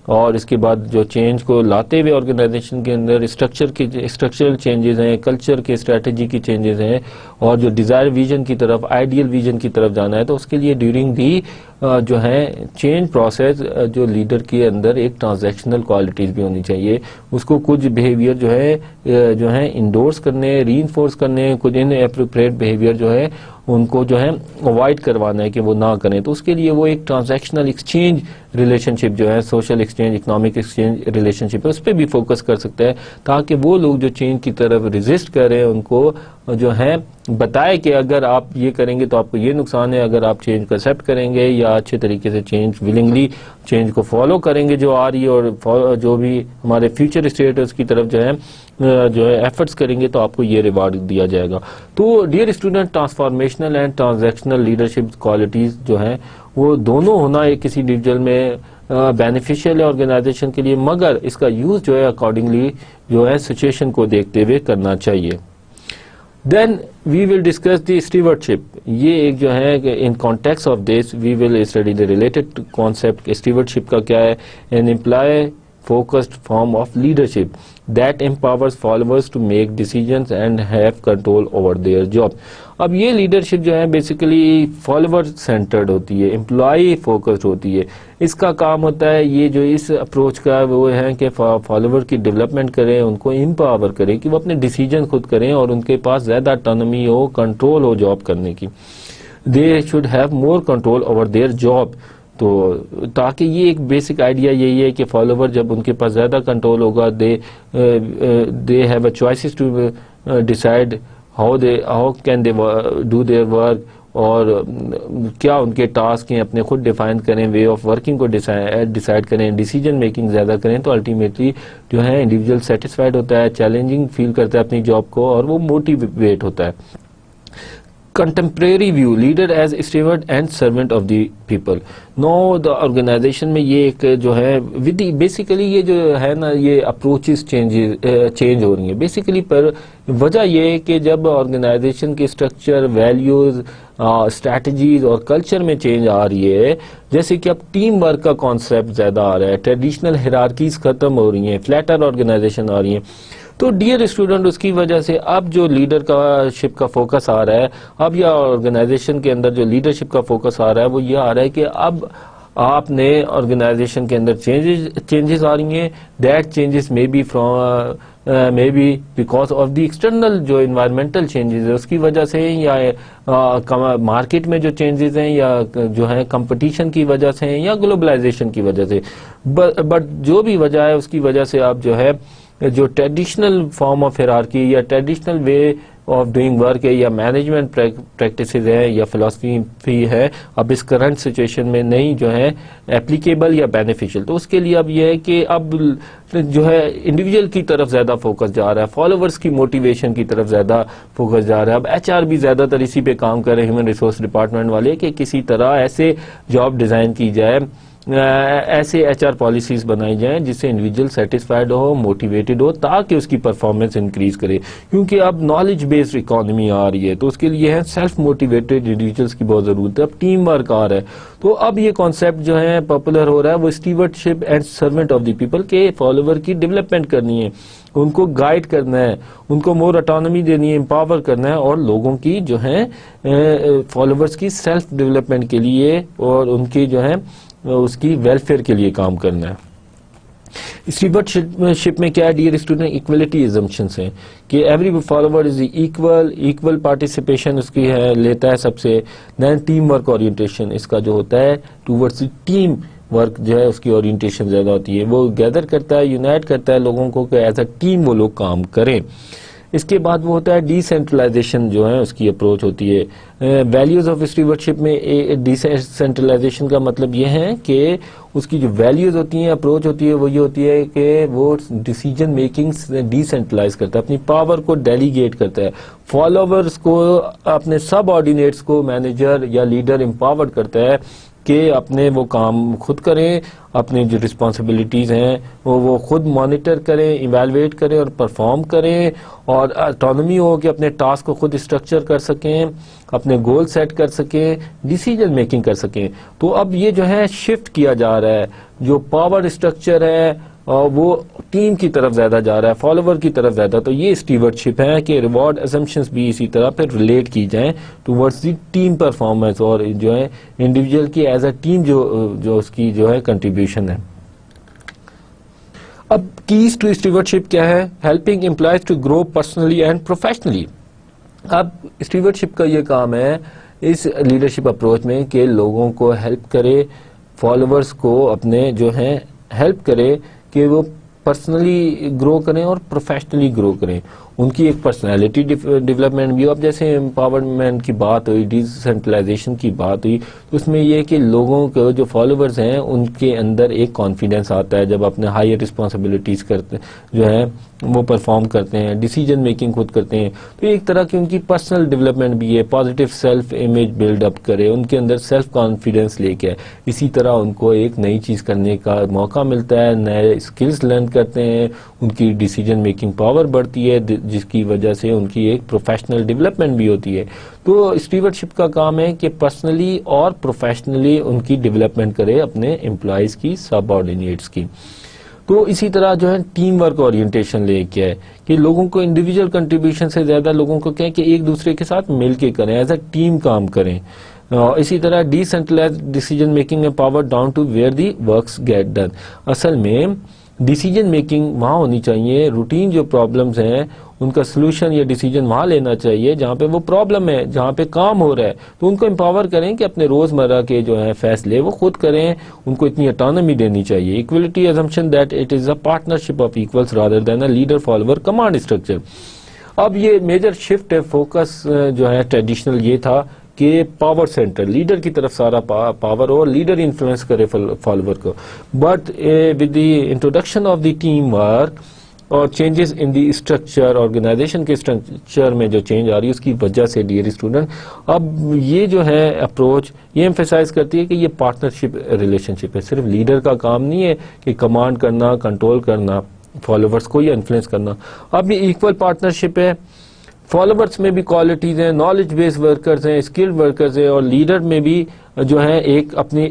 اور اس کے بعد جو چینج کو لاتے ہوئے آرگنائزیشن کے اندر اسٹرکچرل چینجز ہیں, کلچر کے اسٹریٹجی کی چینجز ہیں, اور جو ڈیزائر ویژن کی طرف, آئیڈیل ویژن کی طرف جانا ہے, تو اس کے لیے ڈیورنگ دی جو ہے چینج پروسیس جو لیڈر کے اندر ایک ٹرانزیکشنل کوالٹیز بھی ہونی چاہیے. اس کو کچھ بیہیویئر جو ہے انڈورس کرنے, ری انفورس کرنے, کچھ ان اپروپریٹ بیہیویئر جو ہے ان کو جو ہے اوائڈ کروانا ہے کہ وہ نہ کریں. تو اس کے لیے وہ ایک ٹرانزیکشنل ایکسچینج ریلیشن شپ جو ہے, social exchange, economic exchange relationship ہے, اس پہ بھی فوکس کر سکتا ہے, تاکہ وہ لوگ جو چینج کی طرف ریزسٹ کریں ان کو جو ہے بتائے کہ اگر آپ یہ کریں گے تو آپ کو یہ نقصان ہے, اگر آپ چینج کو ایکسیپٹ کریں گے یا اچھے طریقے سے چینج ولنگلی چینج کو فالو کریں گے جو آ رہی ہے, اور جو بھی ہمارے فیوچر اسٹیٹس کی طرف جو ہے ایفرٹس کریں گے تو آپ کو یہ ریوارڈ دیا جائے گا. تو dear student, transformational and transactional leadership qualities جو ہیں وہ دونوں ہونا ایک کسی انڈیویجول میں بینیفیشیل ہے آرگنائزیشن کے لیے, مگر اس کا یوز جو ہے اکارڈنگلی جو ہے سچویشن کو دیکھتے ہوئے کرنا چاہیے. Then we will discuss the stewardship. یہ ایک جو ہے in context of this we will study the related concept. stewardship کا کیا ہے؟ an employee focused form of leadership that empowers followers to make decisions and have control over their job. اب یہ leadership جو ہے بیسیکلی فالوور سینٹرڈ ہوتی ہے, employee focused ہوتی ہے. اس کا کام ہوتا ہے یہ جو اس اپروچ کا وہ ہے کہ فالوور کی ڈیولپمنٹ کریں, ان کو امپاور کریں کہ وہ اپنے ڈیسیجن خود کریں اور ان کے پاس زیادہ اٹانومی ہو, کنٹرول ہو جاب کرنے کی. They should have more control over there job. تو تاکہ یہ ایک بیسک آئیڈیا یہی ہے کہ فالوور جب ان کے پاس زیادہ کنٹرول ہوگا, they have a choices to decide how can they do their work, اور کیا ان کے ٹاسک ہیں اپنے خود ڈیفائن کریں, وے آف ورکنگ کو ڈیسائڈ کریں, ڈیسیجن میکنگ زیادہ کریں, تو الٹیمیٹلی جو ہے انڈیویجول سیٹسفائڈ ہوتا ہے, چیلنجنگ فیل کرتا ہے اپنی جاب کو, اور وہ موٹیویٹ ہوتا ہے. Contemporary view, leader as steward and servant of the people. Now the organization میں یہ ایک جو ہے بیسیکلی یہ جو ہے نا یہ اپروچز چینج ہو رہی ہیں بیسیکلی, پر وجہ یہ ہے کہ جب آرگنائزیشن کے اسٹرکچر, ویلیوز, اسٹریٹجیز اور کلچر میں چینج آ رہی ہے, جیسے کہ اب ٹیم ورک کا کانسیپٹ زیادہ آ رہا ہے, ٹریڈیشنل ہیرارکیز ختم ہو رہی ہیں, فلیٹر آرگنائزیشن آ رہی ہیں. تو ڈیئر اسٹوڈنٹ, اس کی وجہ سے اب جو لیڈر کا شپ کا فوکس آ رہا ہے, اب یہ آرگنائزیشن کے اندر جو لیڈرشپ کا فوکس آ رہا ہے وہ یہ آ رہا ہے کہ اب آپ نے آرگنائزیشن کے اندر چینجز آ رہی ہیں. دیٹ چینجز میں be because of the external جو انوائرمنٹل چینجز ہے اس کی وجہ سے, یا مارکیٹ میں جو چینجز ہیں, یا جو ہے کمپٹیشن کی وجہ سے ہیں, یا گلوبلائزیشن کی وجہ سے. بٹ جو بھی وجہ ہے اس کی وجہ سے آپ جو ہے جو ٹریڈیشنل فارم آف ہیرارکی یا traditional way of doing work ہے, یا مینجمنٹ پریکٹسز ہیں, یا فلاسفی ہے, اب اس کرنٹ سچویشن میں نہیں جو ہے اپلیکیبل یا بینیفیشل. تو اس کے لیے اب یہ ہے کہ اب جو ہے انڈیویجول کی طرف زیادہ فوکس جا رہا ہے, فالوورز کی موٹیویشن کی طرف زیادہ فوکس جا رہا ہے. اب ایچ آر بھی زیادہ تر اسی پہ کام کر رہے ہیں, ہیومن ریسورس ڈپارٹمنٹ والے, کہ کسی طرح ایسے جاب ڈیزائن کی جائے ایسے ایچ آر پالیسیز بنائی جائیں جس سے انڈیویجول سیٹسفائڈ ہو, موٹیویٹڈ ہو, تاکہ اس کی پرفارمنس انکریز کرے. کیونکہ اب نالج بیسڈ اکانومی آ رہی ہے تو اس کے لیے ہے سیلف موٹیویٹڈ انڈیویجولس کی بہت ضرورت ہے. اب ٹیم ورک آ رہا ہے تو اب یہ کانسیپٹ جو ہے پاپولر ہو رہا ہے, وہ stewardship and servant of the people کے فالوور کی ڈیولپمنٹ کرنی ہے, ان کو گائیڈ کرنا ہے, ان کو مور اٹانومی دینی ہے, امپاور کرنا ہے, اور لوگوں کی جو ہے فالوورز کی سیلف ڈیولپمنٹ کے لیے اور ان کی جو ہے اس کی ویلفیئر کے لیے کام کرنا ہے. اسٹیورڈشپ میں کیا ہے ڈیئر اسٹوڈنٹ, ایکویلٹی ایزمپشنس ہیں کہ every follower is equal participation اس کی ہے لیتا ہے سب سے. دین ٹیم ورک اورینٹیشن اس کا جو ہوتا ہے ٹوورڈز ٹیم ورک جو ہے اس کی اورینٹیشن زیادہ ہوتی ہے, وہ گیدر کرتا ہے, یونائٹ کرتا ہے لوگوں کو کہ ایز اے ٹیم وہ لوگ کام کریں. اس کے بعد وہ ہوتا ہے ڈی سینٹرلائزیشن جو ہے اس کی اپروچ ہوتی ہے. ویلیوز آف اسٹیورڈشپ میں ڈی سینٹرلائزیشن کا مطلب یہ ہے کہ اس کی جو ویلیوز ہوتی ہیں, اپروچ ہوتی ہے, وہ یہ ہوتی ہے کہ وہ ڈیسیجن میکنگ ڈی سینٹرلائز کرتا ہے, اپنی پاور کو ڈیلیگیٹ کرتا ہے, فالوورز کو اپنے سب آرڈینیٹس کو مینیجر یا لیڈر امپاورڈ کرتا ہے کہ اپنے وہ کام خود کریں, اپنے جو رسپانسبلٹیز ہیں وہ خود مانیٹر کریں, ایویلویٹ کریں اور پرفارم کریں, اور اٹانومی ہو کہ اپنے ٹاسک کو خود اسٹرکچر کر سکیں, اپنے گول سیٹ کر سکیں, ڈیسیجن میکنگ کر سکیں. تو اب یہ جو ہے شفٹ کیا جا رہا ہے, جو پاور اسٹرکچر ہے وہ ٹیم کی طرف زیادہ جا رہا ہے, فالوور کی طرف زیادہ. تو یہ اسٹیورڈشپ ہے کہ ریوارڈ اسمپشنز بھی اسی طرح پہ ریلیٹ کی جائیں ٹوورڈز دی ٹیم پرفارمنس, اور جو ہے انڈیویجول کی ایز اے ٹیم جو اس کی جو ہے کنٹریبیوشن ہے. اب کیز ٹو اسٹیورڈشپ کیا ہے, helping employees to grow personally and professionally. اب اسٹیورڈشپ کا یہ کام ہے اس لیڈرشپ اپروچ میں کہ لوگوں کو ہیلپ کرے, فالوورز کو اپنے جو ہے ہیلپ کرے کہ وہ پرسنلی گرو کریں اور پروفیشنلی گرو کریں. ان کی ایک پرسنالٹی ڈیولپمنٹ بھی ہو. اب جیسے امپاورمنٹ کی بات ہوئی, ڈی سینٹرلائزیشن کی بات ہوئی, تو اس میں یہ کہ لوگوں کے جو فالوورز ہیں ان کے اندر ایک کانفیڈنس آتا ہے جب اپنے ہائر رسپانسبلٹیز کرتے جو ہے وہ پرفارم کرتے ہیں, ڈیسیجن میکنگ خود کرتے ہیں. تو ایک طرح کی ان کی پرسنل ڈیولپمنٹ بھی ہے, positive self image build up کرے, ان کے اندر سیلف کانفیڈنس لے کے. اسی طرح ان کو ایک نئی چیز کرنے کا موقع ملتا ہے, نئے اسکلز لرن کرتے ہیں, ان کی ڈیسیجن میکنگ پاور بڑھتی ہے, جس کی وجہ سے ان کی ایک پروفیشنل ڈیولپمنٹ بھی ہوتی ہے. تو اسٹیورڈشپ کا کام ہے کہ پرسنلی اور پروفیشنلی ان کی ڈیولپمنٹ کرے اپنے امپلائیز کی, سب آرڈینیٹس کی. تو اسی طرح جو ہے ٹیم ورک اورینٹیشن لے کے ہے کہ لوگوں کو انڈیویجول کنٹریبیوشن سے زیادہ لوگوں کو کہیں کہ ایک دوسرے کے ساتھ مل کے کریں, ایز اے ٹیم کام کریں. اسی طرح ڈی سینٹرلائز ڈیسیجن میکنگ میں power down to where the works get done. اصل میں ڈیسیجن میکنگ وہاں ہونی چاہیے, روٹین جو پرابلمز ہیں ان کا سلوشن یا ڈیسیجن وہاں لینا چاہیے جہاں پہ وہ پرابلم ہے, جہاں پہ کام ہو رہا ہے. تو ان کو امپاور کریں کہ اپنے روزمرہ کے جو ہیں فیصلے وہ خود کریں, ان کو اتنی اٹانومی دینی چاہیے. Equality assumption that it is a partnership of equals rather than a leader follower command structure. اب یہ میجر شفٹ ہے, فوکس جو ہے ٹریڈیشنل یہ تھا کہ پاور سینٹر, لیڈر کی طرف سارا پاور ہو, لیڈر انفلوئنس کرے فالوور کو. But with the introduction of the team work اور changes in the structure, organization کے اسٹرکچر میں جو چینج آ رہی ہے اس کی وجہ سے ڈیئر اسٹوڈنٹ اب یہ جو ہے اپروچ یہ ایمفیسائز کرتی ہے کہ یہ پارٹنرشپ ریلیشن شپ ہے. صرف لیڈر کا کام نہیں ہے کہ کمانڈ کرنا, کنٹرول کرنا فالوورز کو یا انفلوئنس کرنا. اب یہ ایکول پارٹنرشپ ہے. فالوورز میں بھی کوالٹیز ہیں, نالج بیس ورکرز ہیں, اسکلڈ ورکرز ہیں, اور لیڈر میں بھی جو ہے ایک اپنی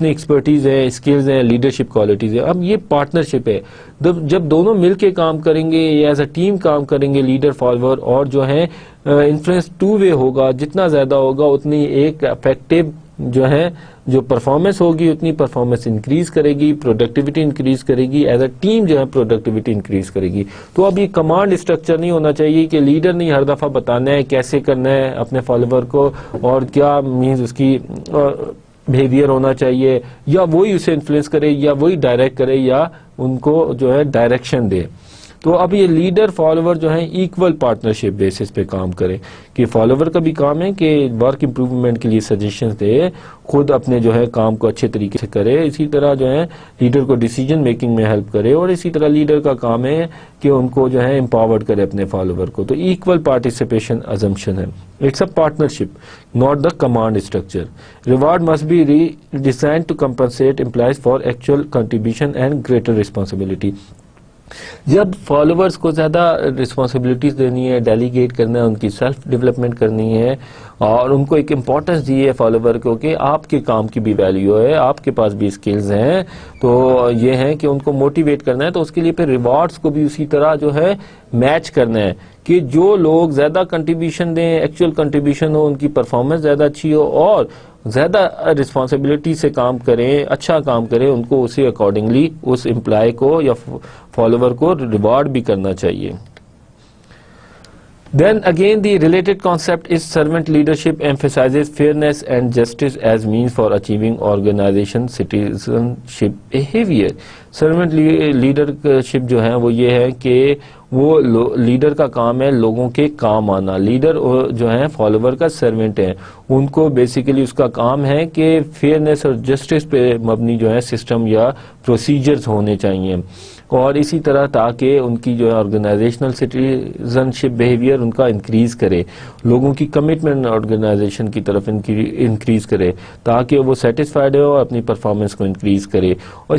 ایکسپرٹیز ہے, اسکلز ہیں, لیڈرشپ کوالٹیز ہیں. اب یہ پارٹنرشپ ہے. جب دونوں مل کے کام کریں گے یا ایز اے ٹیم کام کریں گے, لیڈر فالوور, اور جو ہے انفلوئنس ٹو وے ہوگا, جتنا زیادہ ہوگا اتنی ایک افیکٹو جو ہے جو پرفارمنس ہوگی اتنی پرفارمنس انکریز کرے گی, پروڈکٹیوٹی انکریز کرے گی, ایز اے ٹیم جو ہے پروڈکٹیوٹی انکریز کرے گی. تو اب یہ کمانڈ اسٹرکچر نہیں ہونا چاہیے کہ لیڈر نہیں ہر دفعہ بتانا ہے کیسے کرنا ہے اپنے فالوور کو اور کیا مینز اس کی بہیویئر ہونا چاہیے, یا وہی اسے انفلوئنس کرے یا وہی ڈائریکٹ کرے یا ان کو جو ہے ڈائریکشن دے. تو اب یہ لیڈر فالوور جو ہیں ایکول پارٹنرشپ بیسس پہ کام کریں کہ فالوور کا بھی کام ہے کہ ورک امپروومنٹ کے لیے سجیشنز دے, خود اپنے جو ہے کام کو اچھے طریقے سے کرے, اسی طرح جو ہے لیڈر کو ڈیسیجن میکنگ میں ہیلپ کرے, اور اسی طرح لیڈر کا کام ہے کہ ان کو جو ہے امپاورڈ کرے اپنے فالوور کو. تو ایکول پارٹیسپیشن ازمپشن ہے. It's a partnership not the command structure. Reward must be designed to compensate employees for actual contribution and greater responsibility. جب فالوورز کو زیادہ رسپانسبلٹیز دینی ہے, ڈیلیگیٹ کرنا ہے, ان کی سیلف ڈیولپمنٹ کرنی ہے, اور ان کو ایک امپورٹنس دی ہے فالوور کو کہ آپ کے کام کی بھی ویلیو ہے, آپ کے پاس بھی اسکلز ہیں, تو یہ ہے کہ ان کو موٹیویٹ کرنا ہے. تو اس کے لیے پھر ریوارڈز کو بھی اسی طرح جو ہے میچ کرنا ہے کہ جو لوگ زیادہ کنٹریبیوشن دیں, ایکچوئل کنٹریبیوشن ہو, ان کی پرفارمنس زیادہ اچھی ہو اور زیادہ رسپانسبلٹی سے کام کریں, اچھا کام کریں, ان کو اسی اکارڈنگلی اس امپلائی کو یا فالوور کو ریوارڈ بھی کرنا چاہیے. Then again the related concept is servant leadership emphasizes fairness and justice as means for achieving organization citizenship behavior. Servant leadership جو ہے وہ یہ ہے کہ وہ لیڈر کا کام ہے لوگوں کے کام آنا. لیڈر جو ہے فالوور کا سرونٹ ہے, ان کو بیسیکلی اس کا کام ہے کہ فیئرنیس اور جسٹس پہ مبنی جو ہے سسٹم یا پروسیجرز ہونے چاہیے, اور اسی طرح تاکہ ان کی جو ہے آرگنائزیشنل سٹیزنشپ بیہیویئر ان کا انکریز کرے, لوگوں کی کمٹمنٹ آرگنائزیشن کی طرف انکریز کرے تاکہ وہ سیٹسفائیڈ ہو اور اپنی پرفارمنس کو انکریز کرے. اور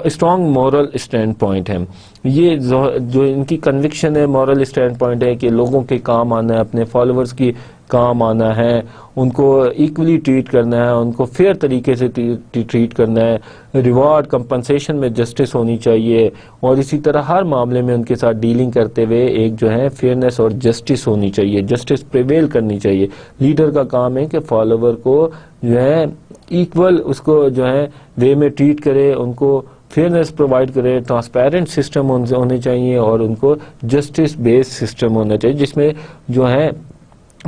اسٹرانگ مورل اسٹینڈ پوائنٹ ہے, یہ جو ان کی کنوکشن ہے, مورل اسٹینڈ پوائنٹ ہے کہ لوگوں کے کام آنا ہے, اپنے فالوورز کی کام آنا ہے, ان کو ایکولی ٹریٹ کرنا ہے, ان کو فیئر طریقے سے ٹریٹ کرنا ہے, ریوارڈ کمپنسیشن میں جسٹس ہونی چاہیے, اور اسی طرح ہر معاملے میں ان کے ساتھ ڈیلنگ کرتے ہوئے ایک جو ہے فیئرنیس اور جسٹس ہونی چاہیے, جسٹس پریویل کرنی چاہیے. لیڈر کا کام ہے کہ فالوور کو جو ہے ایکول اس کو جو ہے وے میں ٹریٹ کرے, ان کو فیئرنیس پرووائڈ کرے, ٹرانسپیرنٹ سسٹم ہونے چاہیے, اور ان کو جسٹس بیس سسٹم ہونا چاہیے جس میں جو ہے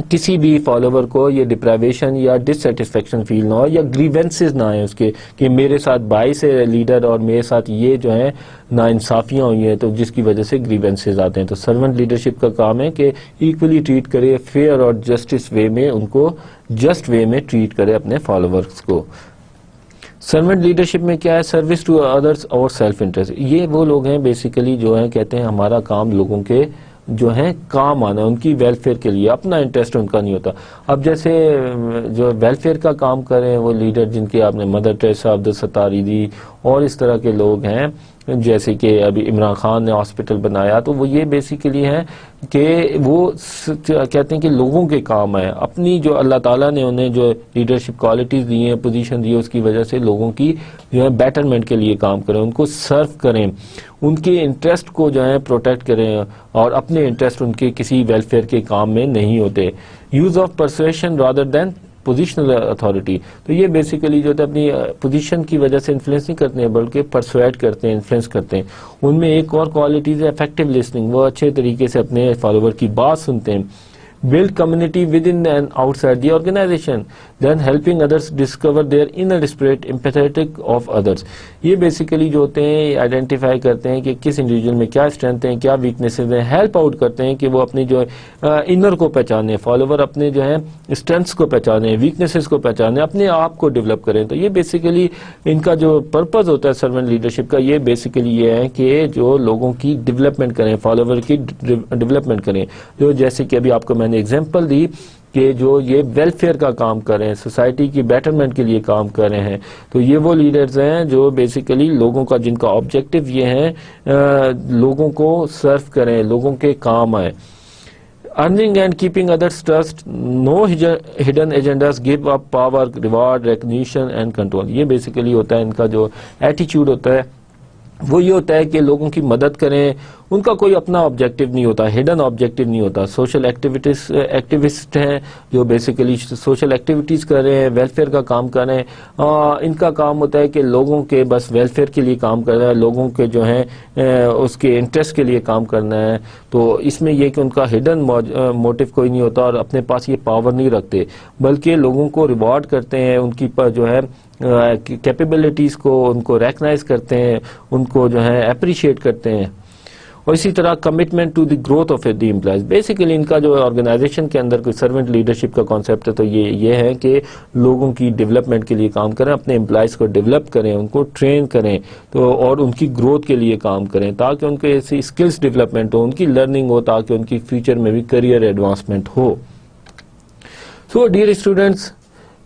کسی بھی فالوور کو یہ ڈپریویشن یا ڈس سیٹسفیکشن فیل نہ ہو, یا گریونسز نہ آئیں اس کے کہ میرے ساتھ 22 ہے لیڈر اور میرے ساتھ یہ جو ہے ناانصافیاں ہوئی ہیں تو جس کی وجہ سے گریونسز آتے ہیں. تو سرونٹ لیڈرشپ کا کام ہے کہ ایکولی ٹریٹ کرے, فیئر اور جسٹس وے میں ان کو جسٹ وے میں ٹریٹ کرے اپنے فالوورز کو. سرونٹ لیڈرشپ میں کیا ہے, سروس ٹو ادرس اور سیلف انٹرسٹ. یہ وہ لوگ ہیں بیسیکلی جو ہیں کہتے ہیں ہمارا کام لوگوں کے جو ہیں کام آنا, ان کی ویلفیئر کے لیے, اپنا انٹرسٹ ان کا نہیں ہوتا. اب جیسے جو ویلفیئر کا کام کریں وہ لیڈر جن کے آپ نے مدر ٹریسا, عبدالستار ایدھی اور اس طرح کے لوگ ہیں, جیسے کہ ابھی عمران خان نے ہاسپٹل بنایا, تو وہ یہ بیسیکلی ہیں کہ وہ کہتے ہیں کہ لوگوں کے کام ہے, اپنی جو اللہ تعالیٰ نے انہیں جو لیڈرشپ کوالٹیز دی ہیں, پوزیشن دی ہے, اس کی وجہ سے لوگوں کی جو ہے بیٹرمنٹ کے لیے کام کریں, ان کو سرو کریں, ان کے انٹرسٹ کو جو ہے پروٹیکٹ کریں, اور اپنے انٹرسٹ ان کے کسی ویلفیئر کے کام میں نہیں ہوتے. Use of persuasion rather than positional authority. تو یہ بیسیکلی جو ہے اپنی پوزیشن کی وجہ سے انفلوئنس نہیں کرتے ہیں بلکہ پرسویٹ کرتے ہیں, انفلوئنس کرتے ہیں. ان میں ایک اور کوالٹیز ہے افیکٹو لسننگ, وہ اچھے طریقے سے اپنے فالوور کی بات سنتے ہیں. build community within and outside the organization, then helping others discover their inner spirit, empathetic of others. یہ بیسیکلی جو ہوتے ہیں آئیڈینٹیفائی کرتے ہیں کہ کس انڈیویجول میں کیا اسٹرینتھ ہیں, کیا ویکنیسز ہیں, ہیلپ آؤٹ کرتے ہیں کہ وہ اپنی جو انر کو پہچانے, فالوور اپنے جو ہے اسٹرینتھس کو پہچانے, ویکنیسز کو پہچانے, اپنے آپ کو ڈیولپ کریں. تو یہ بیسیکلی ان کا جو پرپز ہوتا ہے سرونٹ لیڈرشپ کا, یہ بیسیکلی یہ ہے کہ جو لوگوں کی ڈیولپمنٹ کریں, فالوور کی ڈیولپمنٹ کریں. جو جیسے کہ ابھی آپ کو میں نے ایگزامپل دی کہ جو یہ ویلفیئر کا کام کر رہے ہیں, سوسائٹی کی بیٹرمنٹ کے لیے کام کر رہے ہیں, تو یہ وہ لیڈرز ہیں جو بیسیکلی لوگوں کا, جن کا آبجیکٹو یہ ہے لوگوں کو سرو کریں, لوگوں کے کام آئیں. Earning and keeping others trust, no hidden agendas, give up power, reward, recognition and control. یہ بیسیکلی ہوتا ہے ان کا جو ایٹیچیوڈ ہوتا ہے, وہ یہ ہوتا ہے کہ لوگوں کی مدد کریں, ان کا کوئی اپنا آبجیکٹو نہیں ہوتا, ہڈن آبجیکٹو نہیں ہوتا. سوشل ایکٹیوسٹ ہیں جو بیسیکلی سوشل ایکٹیویٹیز کر رہے ہیں, ویلفیئر کا کام کر رہے ہیں. ان کا کام ہوتا ہے کہ لوگوں کے بس ویلفیئر کے لیے کام کرنا ہے, لوگوں کے جو ہیں اس کے انٹرسٹ کے لیے کام کرنا ہے. تو اس میں یہ کہ ان کا ہڈن موٹیو کوئی نہیں ہوتا اور اپنے پاس یہ پاور نہیں رکھتے, بلکہ لوگوں کو ریوارڈ کرتے ہیں, ان کی جو ہے کیپیبلٹیز کو ان کو ریکگنائز کرتے ہیں, ان کو جو ہے اپریشیٹ کرتے ہیں. اور اسی طرح commitment to the growth of the employees. Basically ان کا جو آرگنائزیشن کے اندر کوئی سرونٹ لیڈرشپ کا کانسیپٹ ہے تو یہ ہے کہ لوگوں کی ڈیولپمنٹ کے لیے کام کریں, اپنے امپلائز کو ڈیولپ کریں, ان کو ٹرین کریں تو اور ان کی گروتھ کے لیے کام کریں تاکہ ان کے ایسی اسکلس ڈیولپمنٹ ہو, ان کی لرننگ ہو, تاکہ ان کی فیوچر میں بھی career advancement who. So dear students,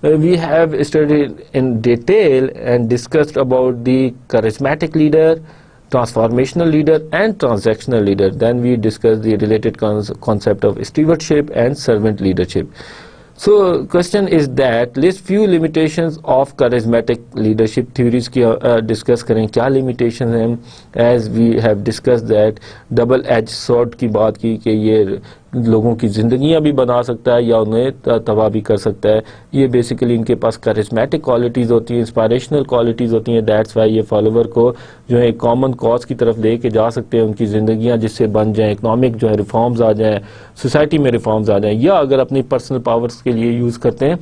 we have studied in detail and discussed about the charismatic leader, transformational leader and transactional leader. Then we discussed the related concept of stewardship and servant leadership. So question is that list few limitations of charismatic leadership theories کی discuss کریں کیا limitations ہیں. As we have discussed that double edged sword کی بات کی کہ یہ لوگوں کی زندگیاں بھی بنا سکتا ہے یا انہیں تباہ بھی کر سکتا ہے. یہ بیسیکلی ان کے پاس charismatic qualities ہوتی ہیں, inspirational qualities ہوتی ہیں. That's why یہ فالوور کو جو ہے ایک کامن کاز کی طرف لے کے جا سکتے ہیں, ان کی زندگیاں جس سے بن جائیں, اکنامک جو ہے ریفارمز آ جائیں, سوسائٹی میں ریفارمز آ جائیں, یا اگر اپنی پرسنل پاورز کے لیے یوز کرتے ہیں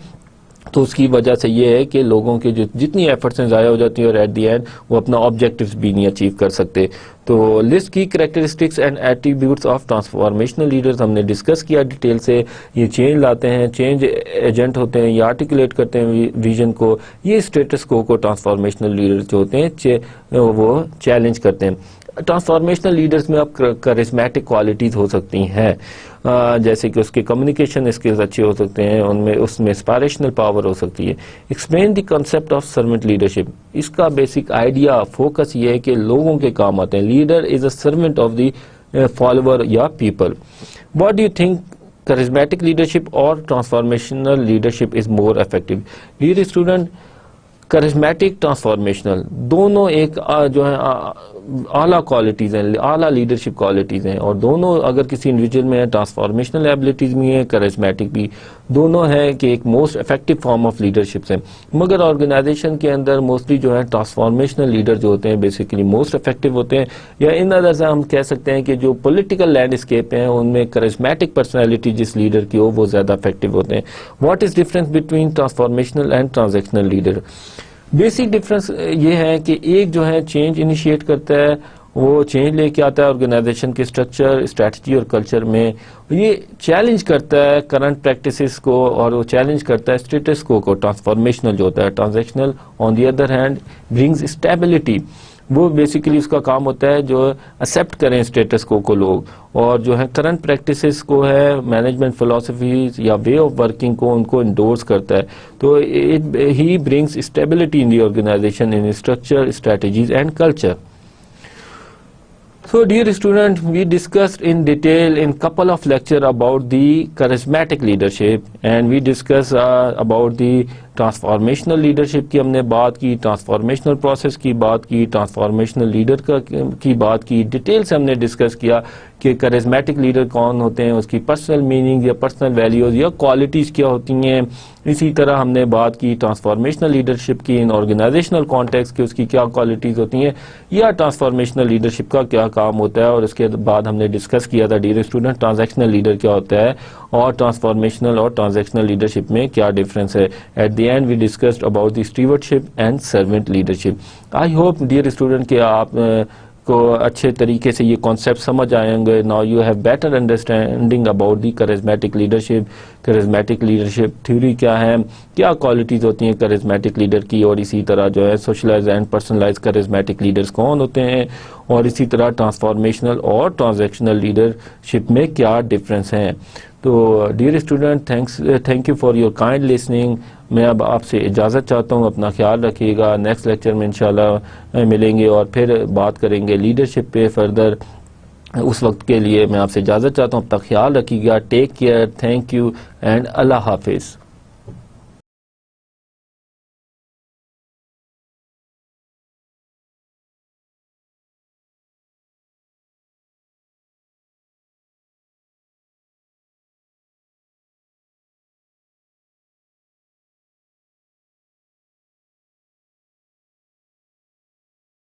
تو اس کی وجہ سے یہ ہے کہ لوگوں کے جتنی ایفرٹس ہیں ضائع ہو جاتی ہیں اور ایٹ دی اینڈ وہ اپنا آبجیکٹیوز بھی نہیں اچیو کر سکتے. تو لسٹ کی characteristics and attributes of transformational leaders ہم نے ڈسکس کیا ڈیٹیل سے. یہ چینج لاتے ہیں, چینج ایجنٹ ہوتے ہیں, یہ آرٹیکولیٹ کرتے ہیں ویژن کو, یہ اسٹیٹس کو ٹرانسفارمیشنل لیڈرز جو ہوتے ہیں وہ چیلنج کرتے ہیں. ٹرانسفارمیشنل لیڈرز میں اب کرسمیٹک کوالٹیز ہو سکتی ہیں جیسے کہ اس کے کمیونیکیشن اسکلز اچھے ہو سکتے ہیں, اس میں اسپائریشنل پاور ہو سکتی ہے. Explain the concept of servant leadership. اس کا بیسک آئیڈیا فوکس یہ ہے کہ لوگوں کے کام آتے ہیں. Leader is a servant of the follower یا people. What do you think charismatic leadership اور transformational leadership is more effective? Dear student, charismatic transformational دونوں ایک جو ہے اعلیٰ کوالٹیز ہیں, اعلیٰ لیڈرشپ کوالٹیز ہیں, اور دونوں اگر کسی انڈیویجول میں ٹرانسفارمیشنل ایبلٹیز بھی ہیں, کرسمیٹک بھی, دونوں ہیں کہ ایک most effective form of leadership ہیں. مگر آرگنائزیشن کے اندر موسٹلی جو ہے ٹرانسفارمیشنل لیڈر جو ہوتے ہیں بیسیکلی موسٹ افیکٹو ہوتے ہیں, یا ان ادر سے ہم کہہ سکتے ہیں کہ جو پولیٹیکل لینڈسکیپ ہیں ان میں کرسمیٹک پرسنالٹی جس لیڈر کی ہو وہ زیادہ افیکٹو ہوتے ہیں. What is difference between transformational and transactional leader? Basic difference یہ ہے کہ ایک جو ہے چینج انیشیٹ کرتا ہے, وہ چینج لے کے آتا ہے آرگنائزیشن کے اسٹرکچر, اسٹریٹجی اور کلچر میں. یہ چیلنج کرتا ہے کرنٹ پریکٹسز کو اور وہ چیلنج کرتا ہے اسٹیٹس کو. ٹرانسفارمیشنل جو ہوتا ہے. Transactional on the other hand brings stability. وہ بیسیکلی اس کا کام ہوتا ہے جو ایکسیپٹ کریں اسٹیٹس کو لوگ, اور جو ہے کرنٹ پریکٹسز کو ہے مینجمنٹ فلاسفیز یا وے آف ورکنگ کو ان کو انڈورس کرتا ہے. تو he brings stability in the organisation in structure, strategies and culture. So dear student, we discussed in detail in couple of lecture about the charismatic leadership, and we discussed about the transformational leadership کی ہم نے بات کی, transformational process کی بات کی, transformational leader کی بات کی. ڈیٹیل سے ہم نے ڈسکس کیا کہ کرزمیٹک لیڈر کون ہوتے ہیں, اس کی پرسنل میننگ یا پرسنل ویلیوز یا کوالٹیز کیا ہوتی ہیں. اسی طرح ہم نے بات کی ٹرانسفارمیشنل لیڈرشپ کی ان آرگنائزیشنل کانٹیکس کی, اس کی کیا کوالٹیز ہوتی ہیں یا ٹرانسفارمیشنل لیڈرشپ کا کیا کام ہوتا ہے. اور اس کے بعد ہم نے ڈسکس کیا تھا ڈیئر اسٹوڈنٹ ٹرانزیکشنل لیڈر کیا ہوتا ہے اور ٹرانسفارمیشنل اور ٹرانزیکشنل لیڈرشپ میں کیا ڈفرینس ہے. At the end we discussed about the stewardship and servant leadership. I hope dear student کہ آپ کو اچھے طریقے سے یہ کانسیپٹ سمجھ آئیں گے. Now you have better understanding about the charismatic leadership. Charismatic leadership theory کیا ہے, کیا کوالٹیز ہوتی ہیں کرزمیٹک لیڈر کی, اور اسی طرح جو ہے socialise and personalise charismatic leaders کون ہوتے ہیں, اور اسی طرح ٹرانسفارمیشنل اور ٹرانزیکشنل لیڈرشپ میں کیا ڈفرینس ہیں. تو dear student thank you for your kind listening. میں اب آپ سے اجازت چاہتا ہوں, اپنا خیال رکھیے گا. نیکسٹ لیکچر میں انشاءاللہ ملیں گے اور پھر بات کریں گے لیڈرشپ پہ فردر. اس وقت کے لیے میں آپ سے اجازت چاہتا ہوں, اپنا خیال رکھیے گا. Take care, thank you and اللہ حافظ.